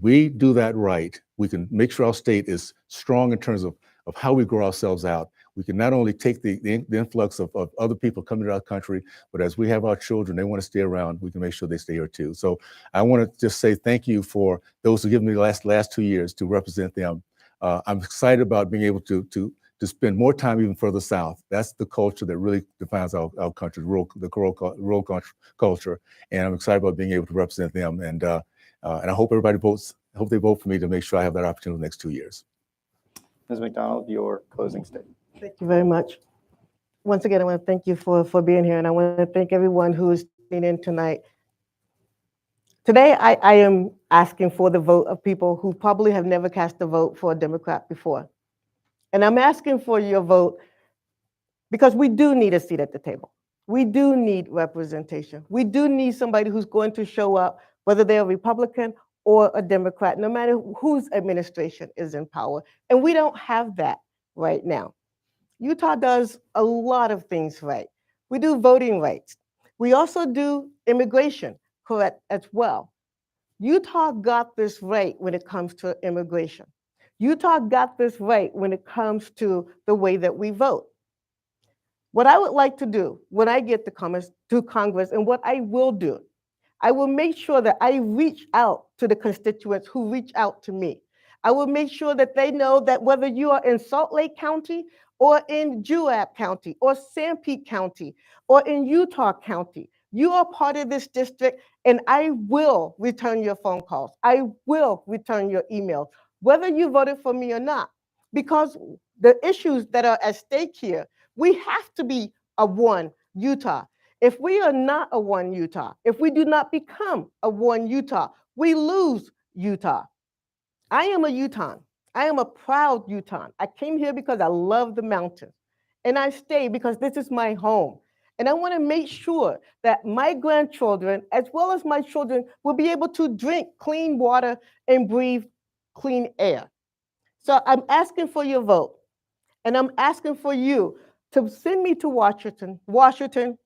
We do that right, we can make sure our state is strong in terms of how we grow ourselves out. We can not only take the influx of other people coming to our country, but as we have our children, they want to stay around, we can make sure they stay here too. So I want to just say thank you for those who give me the last 2 years to represent them. I'm excited about being able to spend more time even further south. That's the culture that really defines our country, the rural culture. And I'm excited about being able to represent them. And I hope everybody votes. I hope they vote for me to make sure I have that opportunity in the next 2 years. Ms. McDonald, your closing statement. Thank you very much. Once again, I want to thank you for being here, and I want to thank everyone who is tuning in tonight. Today, I am asking for the vote of people who probably have never cast a vote for a Democrat before. And I'm asking for your vote because we do need a seat at the table. We do need representation. We do need somebody who's going to show up, whether they're a Republican or a Democrat, no matter whose administration is in power. And we don't have that right now. Utah does a lot of things right. We do voting rights. We also do immigration correct as well. Utah got this right when it comes to immigration. Utah got this right when it comes to the way that we vote. What I would like to do when I get to Congress, and what I will do, I will make sure that I reach out to the constituents who reach out to me. I will make sure that they know that whether you are in Salt Lake County or in Juab County or Sanpete County or in Utah County, you are part of this district, and I will return your phone calls. I will return your emails, whether you voted for me or not, because the issues that are at stake here, we have to be a one Utah. If we are not a one Utah, if we do not become a one Utah, we lose Utah. I am a Utahn. I am a proud Utahn. I came here because I love the mountains. And I stay because this is my home. And I want to make sure that my grandchildren, as well as my children, will be able to drink clean water and breathe clean air. So I'm asking for your vote. And I'm asking for you to send me to Washington,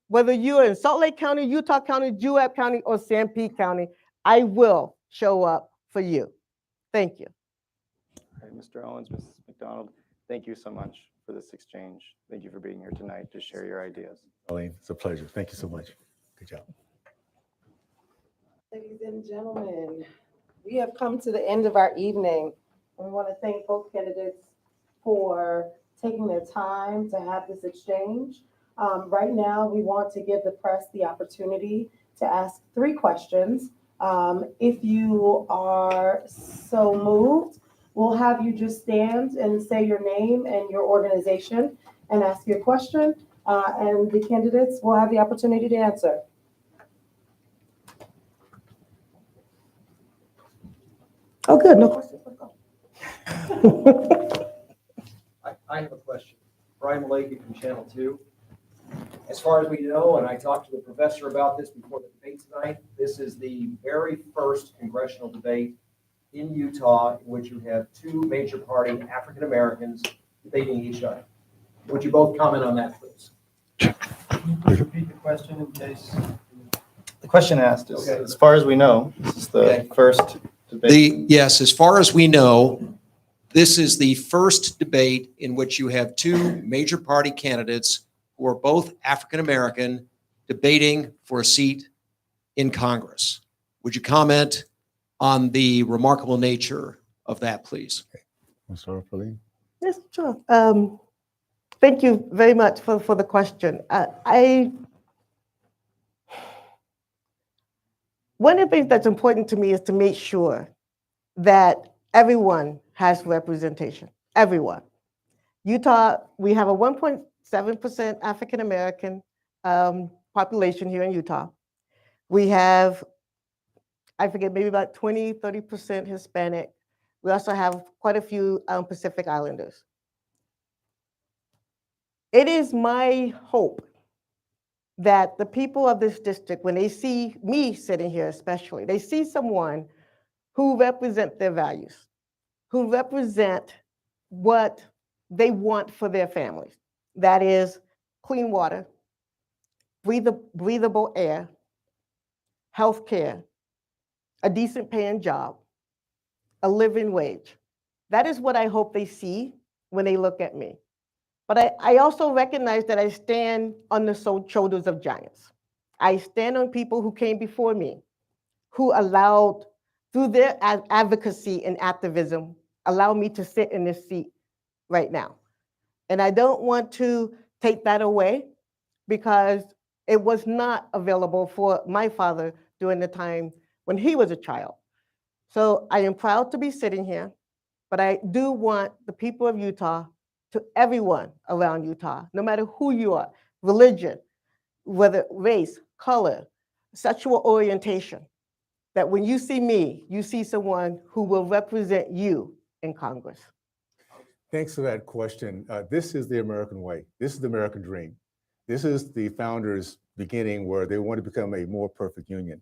whether you're in Salt Lake County, Utah County, Juab County, or Sanpete County. I will show up for you. Thank you. All right, Mr. Owens, Mrs. McDonald, thank you so much for this exchange. Thank you for being here tonight to share your ideas. Darlene, it's a pleasure. Thank you so much. Good job. Ladies and gentlemen, we have come to the end of our evening. And we want to thank both candidates for taking their time to have this exchange. Right now, we want to give the press the opportunity to ask 3 questions. If you are so moved, we'll have you just stand and say your name and your organization and ask your question, and the candidates will have the opportunity to answer. Oh, good, no questions. Let's go. I have a question. Brian Malecki from Channel 2. As far as we know, and I talked to the professor about this before the debate tonight, this is the very first congressional debate in Utah in which you have 2 major party African Americans debating each other. Would you both comment on that, please? Repeat the question in case. The question asked is, Okay. as far as we know, this is the Okay. first debate. Yes, as far as we know, this is the first debate in which you have 2 major party candidates who are both African American debating for a seat in Congress. Would you comment on the remarkable nature of that, please? I'm sorry, Darlene. Yes, sure. Thank you very much for the question. One of the things that's important to me is to make sure that everyone has representation, everyone. Utah, we have a 1.7% African American population here in Utah. We have, I forget, maybe about 20, 30% Hispanic. We also have quite a few Pacific Islanders. It is my hope that the people of this district, when they see me sitting here especially, they see someone who represent their values, who represent what they want for their families. That is clean water, breathable air, health care, a decent paying job, a living wage. That is what I hope they see when they look at me. But I also recognize that I stand on the shoulders of giants. I stand on people who came before me, who allowed, through their advocacy and activism, allow me to sit in this seat right now. And I don't want to take that away because it was not available for my father during the time when he was a child. So I am proud to be sitting here, but I do want the people of Utah, to everyone around Utah, no matter who you are, religion, whether race, color, sexual orientation, that when you see me, you see someone who will represent you in Congress. Thanks for that question. This is the American way. This is the American dream. This is the founders' beginning where they want to become a more perfect union.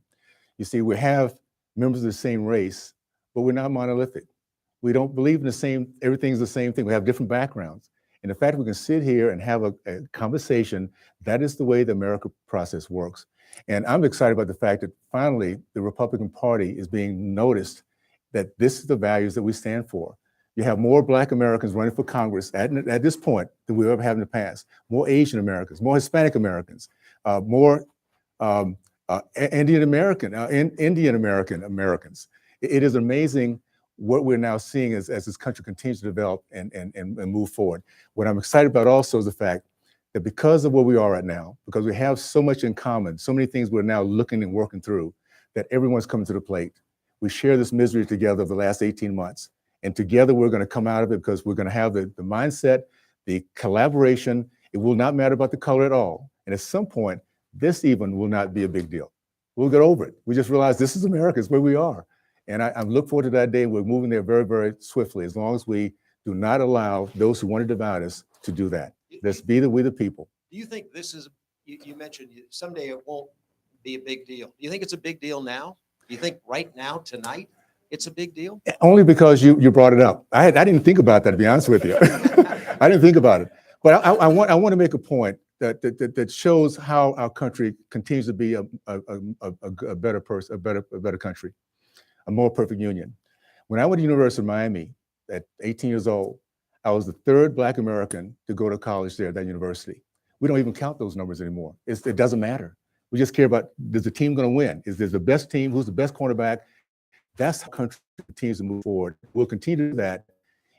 You see, we have members of the same race, but we're not monolithic. We don't believe in the same, everything's the same thing. We have different backgrounds. And the fact we can sit here and have a conversation, that is the way the American process works. And I'm excited about the fact that finally the Republican Party is being noticed, that this is the values that we stand for. You have more Black Americans running for Congress at this point than we ever have in the past. More Asian Americans, more Hispanic Americans, more Indian American Americans. It is amazing what we're now seeing as this country continues to develop and move forward. What I'm excited about also is the fact that because of where we are right now, because we have so much in common, so many things we're now looking and working through, that everyone's coming to the plate. We share this misery together over the last 18 months. And together we're going to come out of it because we're going to have the mindset, the collaboration. It will not matter about the color at all. And at some point, this even will not be a big deal. We'll get over it. We just realize this is America, it's where we are. And I look forward to that day. We're moving there very, very swiftly, as long as we do not allow those who want to divide us to do that. Let's be we the people. Do you think this is, you mentioned someday it won't be a big deal. Do you think it's a big deal now? Do you think right now, tonight, it's a big deal? Only because you brought it up. I didn't think about that, to be honest with you. I didn't think about it. But I want to make a point that shows how our country continues to be a better person, a better country, a more perfect union. When I went to the University of Miami at 18 years old, I was the third Black American to go to college there at that university. We don't even count those numbers anymore. It doesn't matter. We just care about, is the team going to win? Is there the best team? Who's the best cornerback? That's how the country continues to move forward. We'll continue to do that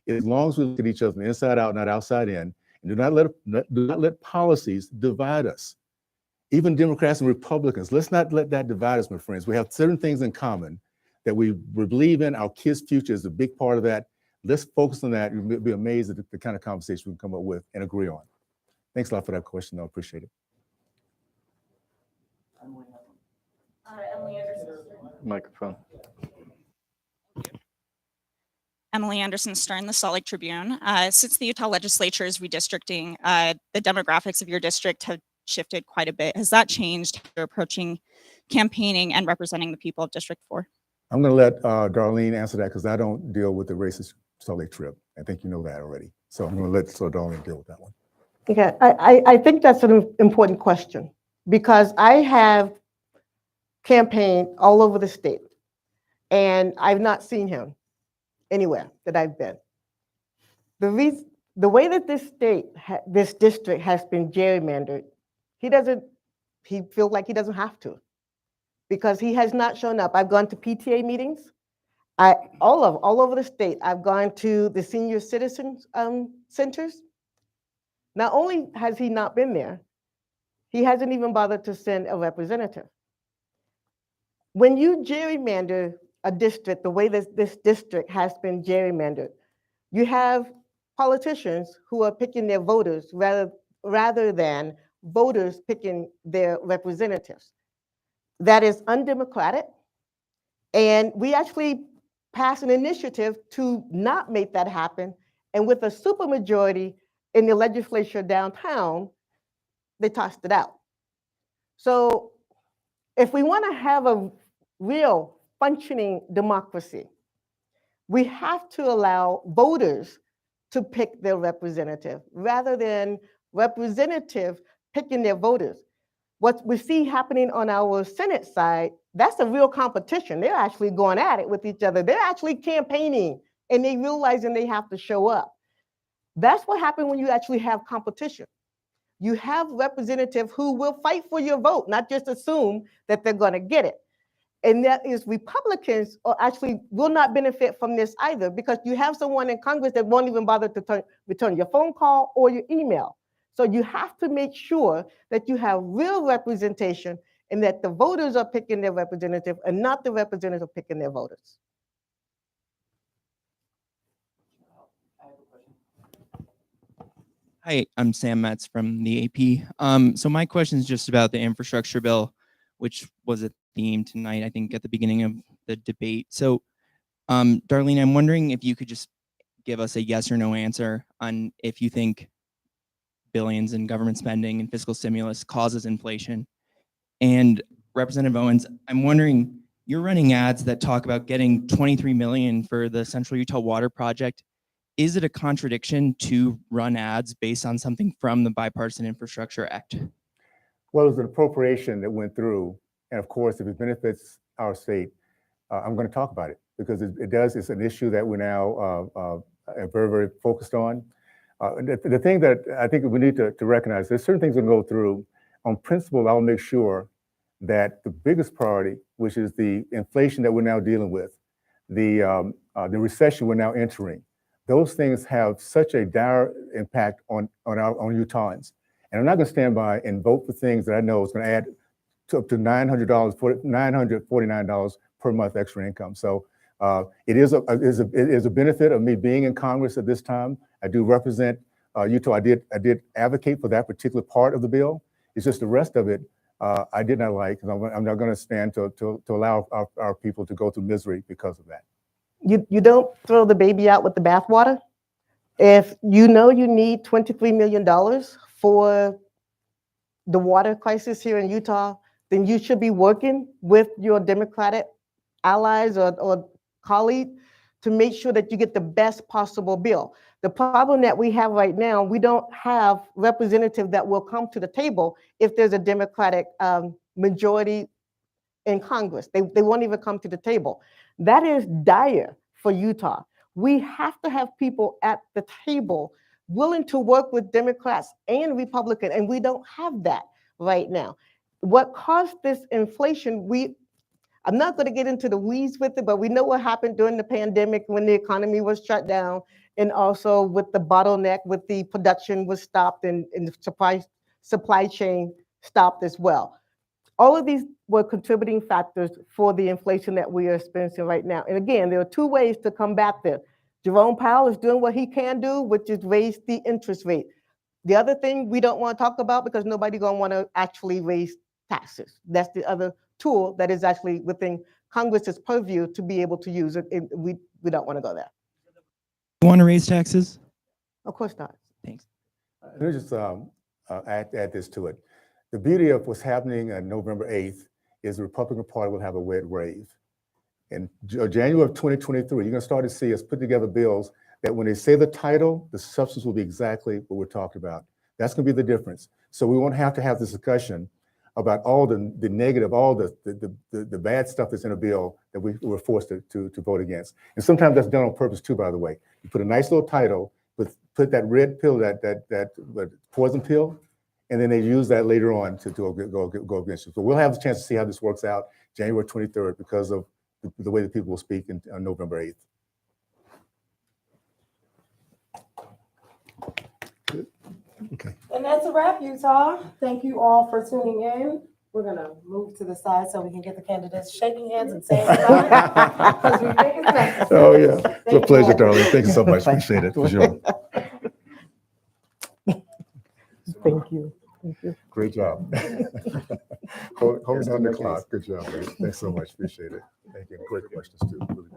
as long as we look at each other from the inside out, not outside in, and do not let policies divide us. Even Democrats and Republicans, let's not let that divide us, my friends. We have certain things in common that we believe in. Our kids' future is a big part of that. Let's focus on that. You'll be amazed at the kind of conversation we can come up with and agree on. Thanks a lot for that question. I appreciate it. Emily Anderson. Microphone. Emily Anderson Stern, the Salt Lake Tribune. Since the Utah legislature is redistricting, the demographics of your district have shifted quite a bit. Has that changed how you're approaching campaigning and representing the people of District 4? I'm going to let Darlene answer that because I don't deal with the racist Salt Lake trip. I think you know that already. So I'm going to let Darlene deal with that one. Okay, I think that's an important question because I have campaigned all over the state and I've not seen him anywhere that I've been. The way that this district has been gerrymandered, he feels like he doesn't have to because he has not shown up. I've gone to PTA meetings, all over the state. I've gone to the senior citizens centers. Not only has he not been there, he hasn't even bothered to send a representative. When you gerrymander a district the way this district has been gerrymandered, you have politicians who are picking their voters rather than voters picking their representatives. That is undemocratic, and we actually passed an initiative to not make that happen, and with a supermajority in the legislature downtown, they tossed it out. So if we want to have a real functioning democracy, we have to allow voters to pick their representative rather than representative picking their voters. What we see happening on our Senate side, that's a real competition. They're actually going at it with each other. They're actually campaigning and they realizing they have to show up. That's what happens when you actually have competition. You have representatives who will fight for your vote, not just assume that they're going to get it. And that is Republicans actually will not benefit from this either because you have someone in Congress that won't even bother to return your phone call or your email. So you have to make sure that you have real representation and that the voters are picking their representative and not the representative picking their voters. Hi, I'm Sam Metz from the AP. So my question is just about the infrastructure bill, which was a theme tonight, I think, at the beginning of the debate. So, Darlene, I'm wondering if you could just give us a yes or no answer on if you think billions in government spending and fiscal stimulus causes inflation. And Representative Owens, I'm wondering, you're running ads that talk about getting $23 million for the Central Utah Water Project. Is it a contradiction to run ads based on something from the Bipartisan Infrastructure Act? Well, it was an appropriation that went through. And of course, if it benefits our state, I'm going to talk about it because it does. It's an issue that we're now very, very focused on. The thing that I think we need to recognize, there's certain things that go through. On principle, I'll make sure that the biggest priority, which is the inflation that we're now dealing with, the recession we're now entering, those things have such a dire impact on Utahns. And I'm not going to stand by and vote for things that I know is going to add to up to $949 per month extra income. So it is a benefit of me being in Congress at this time. I do represent Utah. I did advocate for that particular part of the bill. It's just the rest of it. I did not like, and I'm not going to stand to allow our people to go through misery because of that. You don't throw the baby out with the bathwater. If you know you need $23 million for the water crisis here in Utah, then you should be working with your Democratic allies or colleagues to make sure that you get the best possible bill. The problem that we have right now, we don't have representatives that will come to the table if there's a Democratic majority in Congress. They won't even come to the table. That is dire for Utah. We have to have people at the table willing to work with Democrats and Republicans, and we don't have that right now. What caused this inflation, I'm not going to get into the weeds with it, but we know what happened during the pandemic when the economy was shut down, and also with the bottleneck, with the production was stopped and the supply chain stopped as well. All of these were contributing factors for the inflation that we are experiencing right now. And again, there are two ways to combat this. Jerome Powell is doing what he can do, which is raise the interest rate. The other thing we don't want to talk about because nobody's going to want to actually raise taxes. That's the other tool that is actually within Congress's purview to be able to use it. We don't want to go there. You want to raise taxes? Of course not. Thanks. Let me just add this to it. The beauty of what's happening on November 8th is the Republican Party will have a red wave. In January of 2023, you're going to start to see us put together bills that when they say the title, the substance will be exactly what we're talking about. That's going to be the difference. So we won't have to have this discussion about all the negative, all the bad stuff that's in a bill that we were forced to vote against. And sometimes that's done on purpose too, by the way. You put a nice little title, but put that red pill, that poison pill, and then they use that later on to go against you. So we'll have the chance to see how this works out January 23rd because of the way that people will speak on November 8th. Good. Okay. And that's a wrap, Utah. Thank you all for tuning in. We're gonna move to the side so we can get the candidates shaking hands and saying goodbye. Because we think it's necessary. Oh, yeah. It's a Thank pleasure, you all. Darlene. Thank you so much. Appreciate it, for sure. Thank you. Thank you. Great job. Hold down the clock. Good job, man. Thanks so much. Appreciate it. Thank you. Great questions, too. Really